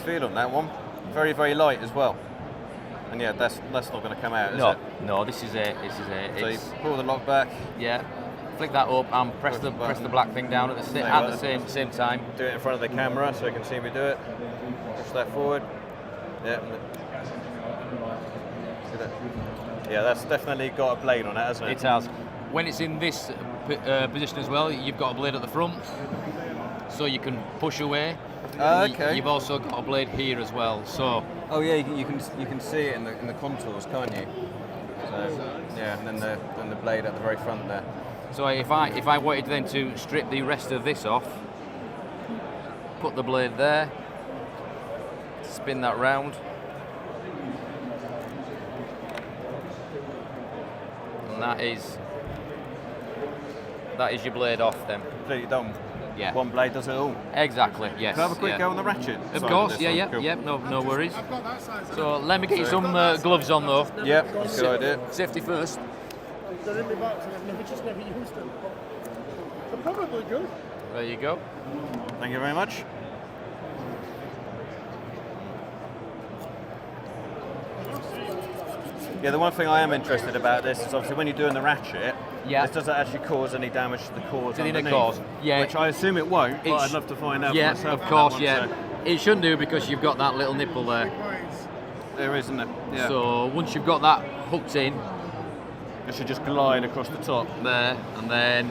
feel on that one. Very, very light as well. And yeah, that's not going to come out, is it? No, this is it. So you pull the lock back. Yeah. Flick that up and press the black thing down at the same time. Do it in front of the camera so you can see me do it. Push that forward. Yeah. Yeah, that's definitely got a blade on it, hasn't it? It has. When it's in this position as well, you've got a blade at the front, so you can push away. Okay. You've also got a blade here as well. So. Oh yeah, you can see it in the contours, can't you? So yeah, and then the blade at the very front there. So if I wanted then to strip the rest of this off, put the blade there, spin that round, and that is your blade off then. Completely done. Yeah. One blade does it all. Exactly. Yes. Can I have a quick go on the ratchet? Of course. Yeah. Cool. Yeah. No worries. So let me get you some gloves on though. Yeah, that's a good idea. Safety first. They're in the box and I've just never used them. They're probably good. There you go. Thank you very much. Yeah, the one thing I am interested about this is obviously when you're doing the ratchet, this doesn't actually cause any damage to the cores underneath. Yeah. Which I assume it won't, but I'd love to find out yeah, myself. Of course, one, yeah. So. It shouldn't do because you've got that little nipple there. There is, isn't it? Yeah. So once you've got that hooked in, it should just glide across the top. There, and then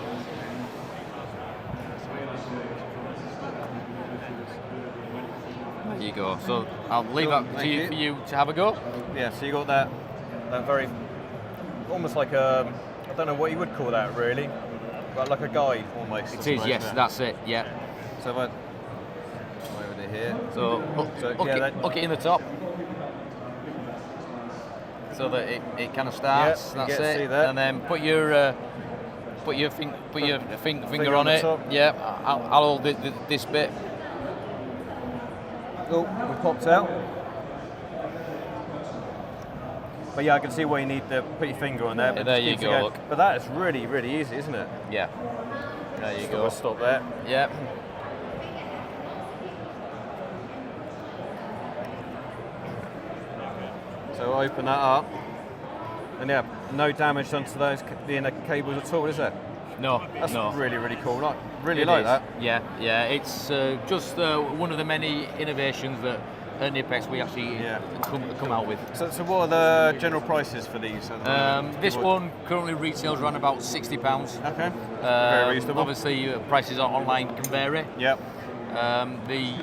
there you go. So I'll leave that to you for you to have a go. Yeah, so you got that very, almost like a, I don't know what you would call that really, but like a guide almost. It is, yes, that's it, yeah. So if I over to here. So hook it in the top. So that it kind of starts. Yeah, that's it. See that. And then put your finger on it. Top. Yeah, I'll hold this bit. Oh, we popped out. But yeah, I can see where you need to put your finger on there. But there you go. Look. But that is really, really easy, isn't it? Yeah. There you go. Stop there. Yeah. So open that up, and yeah, no damage done to those the inner cables at all, is there? No, that's no. really, really cool. Like, really like that. Yeah, yeah. It's just one of the many innovations that at Knipex we actually come out with. So what are the general prices for these? This one currently retails around about £60. Okay. Very reasonable. Obviously, prices online can vary. Yep. The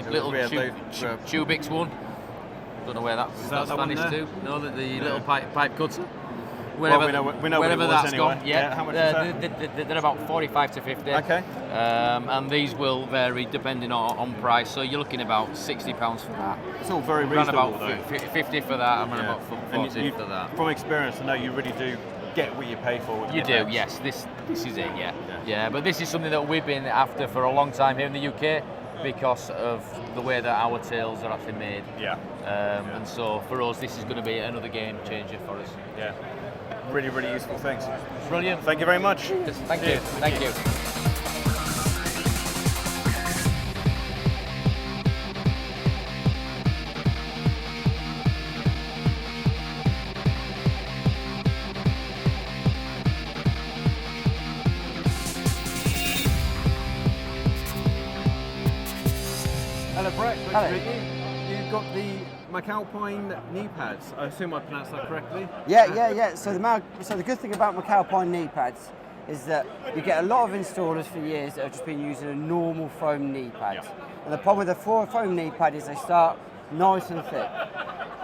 little Tubix one. Don't know where that's vanished to. No, the little pipe cutter. Wherever, we know wherever that's anyway. Gone. Yeah. How much is that? They're about 45 to 50. Okay. And these will vary depending on price. So you're looking about £60 for that. It's all very reasonable. Around about 50 for that, and about 40 for that. From experience, I know you really do get what you pay for. You do, yes. This is it, yeah. But this is something that we've been after for a long time here in the UK because of the way that our tails are actually made. Yeah. And so for us, this is going to be another game changer for us. Yeah. Really, really useful things. Brilliant. Thank you very much. Thank you. Thank you. Hello, Brett. Hello. You've got the McAlpine Kneepads. I assume I pronounced that correctly. Yeah. So the good thing about McAlpine Kneepads is that you get a lot of installers for years that have just been using a normal foam knee pad. Yeah. And the problem with the foam knee pad is they start nice and thick.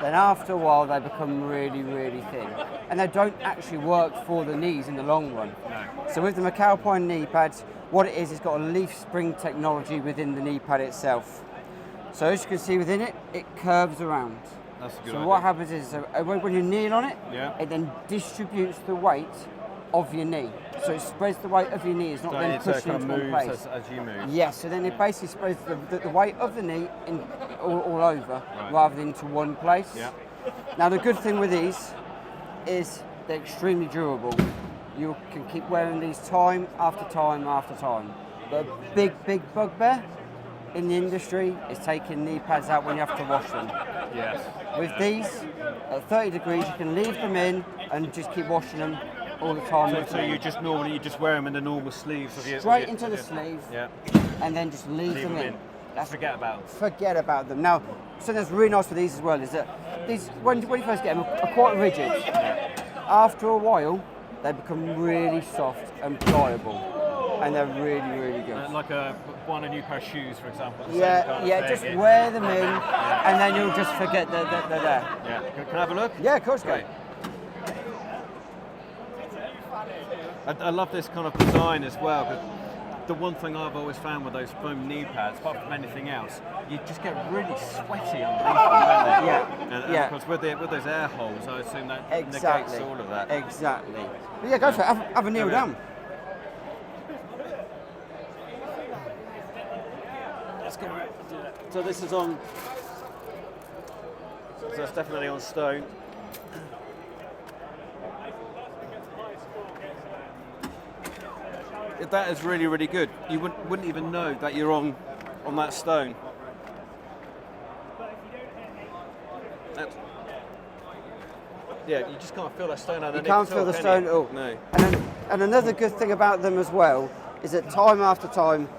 Then after a while they become really, really thin. And they don't actually work for the knees in the long run. No. So with the McAlpine knee pads, what it is, it's got a leaf spring technology within the knee pad itself. So as you can see within it, it curves around. That's a good So idea. what happens is, when you kneel on it, yeah, it then distributes the weight of your knee. So it spreads the weight of your knee. It's not then pushing into one place. As you move. Yes, so then it basically spreads the weight of the knee all over, right, rather than into one place. Yeah. Now the good thing with these is they're extremely durable. You can keep wearing these time after time after time. But a big bugbear in the industry is taking knee pads out when you have to wash them. Yes. With these, at 30 degrees, you can leave them in and just keep washing them all the time. So you just wear them in the normal sleeves of your... Straight into the sleeve, yeah, and then just leave them in. Forget about them. Forget about them. Now, something that's really nice with these as well is that these, when you first get them, are quite rigid. After a while, they become really soft and pliable, and they're really, really good. Like one a new pair of shoes, for example. Just wear them in, and then you'll just forget that they're there. Yeah. Can I have a look? Yeah, of course, great. I love this kind of design as well, because the one thing I've always found with those foam knee pads, apart from anything else, you just get really sweaty underneath them, don't they? And of course, with those air holes, I assume that negates all of that. Exactly. But yeah, go for it. Have a kneel down. Let's go. So this is on. So it's definitely on stone. That is really, really good. You wouldn't even know that you're on that stone. Yeah, you just can't feel that stone underneath. You can't feel the stone at all. No. And another good thing about them as well is that time after time,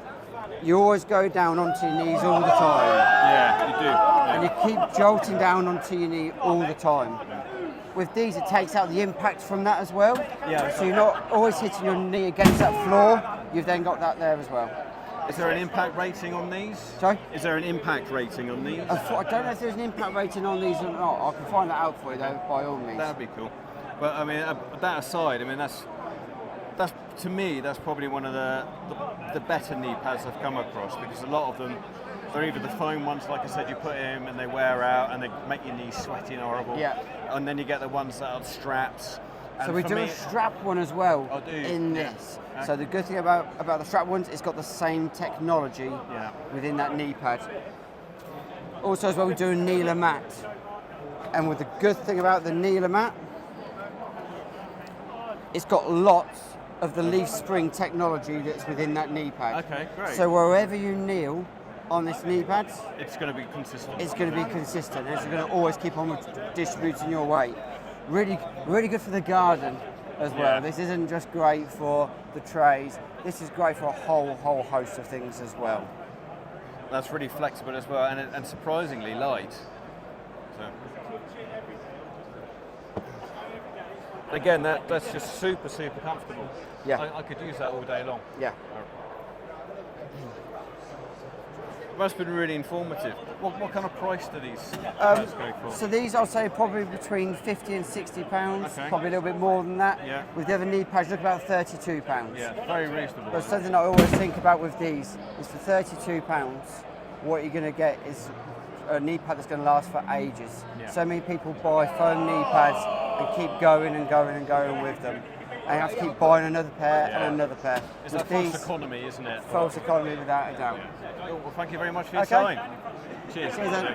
you always go down onto your knees all the time. Yeah, you do. Yeah. And you keep jolting down onto your knee all the time. With these, it takes out the impact from that as well. Yeah. So you're not always hitting your knee against that floor. You've then got that there as well. Is there an impact rating on these? Sorry? Is there an impact rating on these? I don't know if there's an impact rating on these or not. I can find that out for you though, by all means. That'd be cool. But I mean, that aside, I mean that's to me that's probably one of the better knee pads I've come across, because a lot of them, they're either the foam ones, like I said, you put in and they wear out and they make your knees sweaty and horrible. Yeah. And then you get the ones that are straps. And so we do a strap one as well in this. Okay. So the good thing about the strap ones, it's got the same technology within that knee pad. Also as well, we do a kneeler mat. And with the good thing about the kneeler mat, it's got lots of the leaf spring technology that's within that knee pad. Okay, great. So wherever you kneel on this knee pad, it's going to be consistent. It's going to be consistent. It's going to always keep on distributing your weight. Really, really good for the garden as well. Yeah. This isn't just great for the trays. This is great for a whole host of things as well. That's really flexible as well, and surprisingly light. So. Again, that's just super comfortable. Yeah. I could use that all day long. Yeah. That's been really informative. What kind of price do these go for? So these, I'll say, probably between £50 and £60. Okay. Probably a little bit more than that. Yeah. With the other knee pads, look about £32. Yeah, very reasonable. But something I always think about with these is for £32, what you're going to get is a knee pad that's going to last for ages. Yeah. So many people buy foam knee pads and keep going and going and going with them. And you have to keep buying another pair and another pair. It's that false economy, isn't it? False economy, without a doubt. Well, thank you very much for your time. Cheers. Cheers then.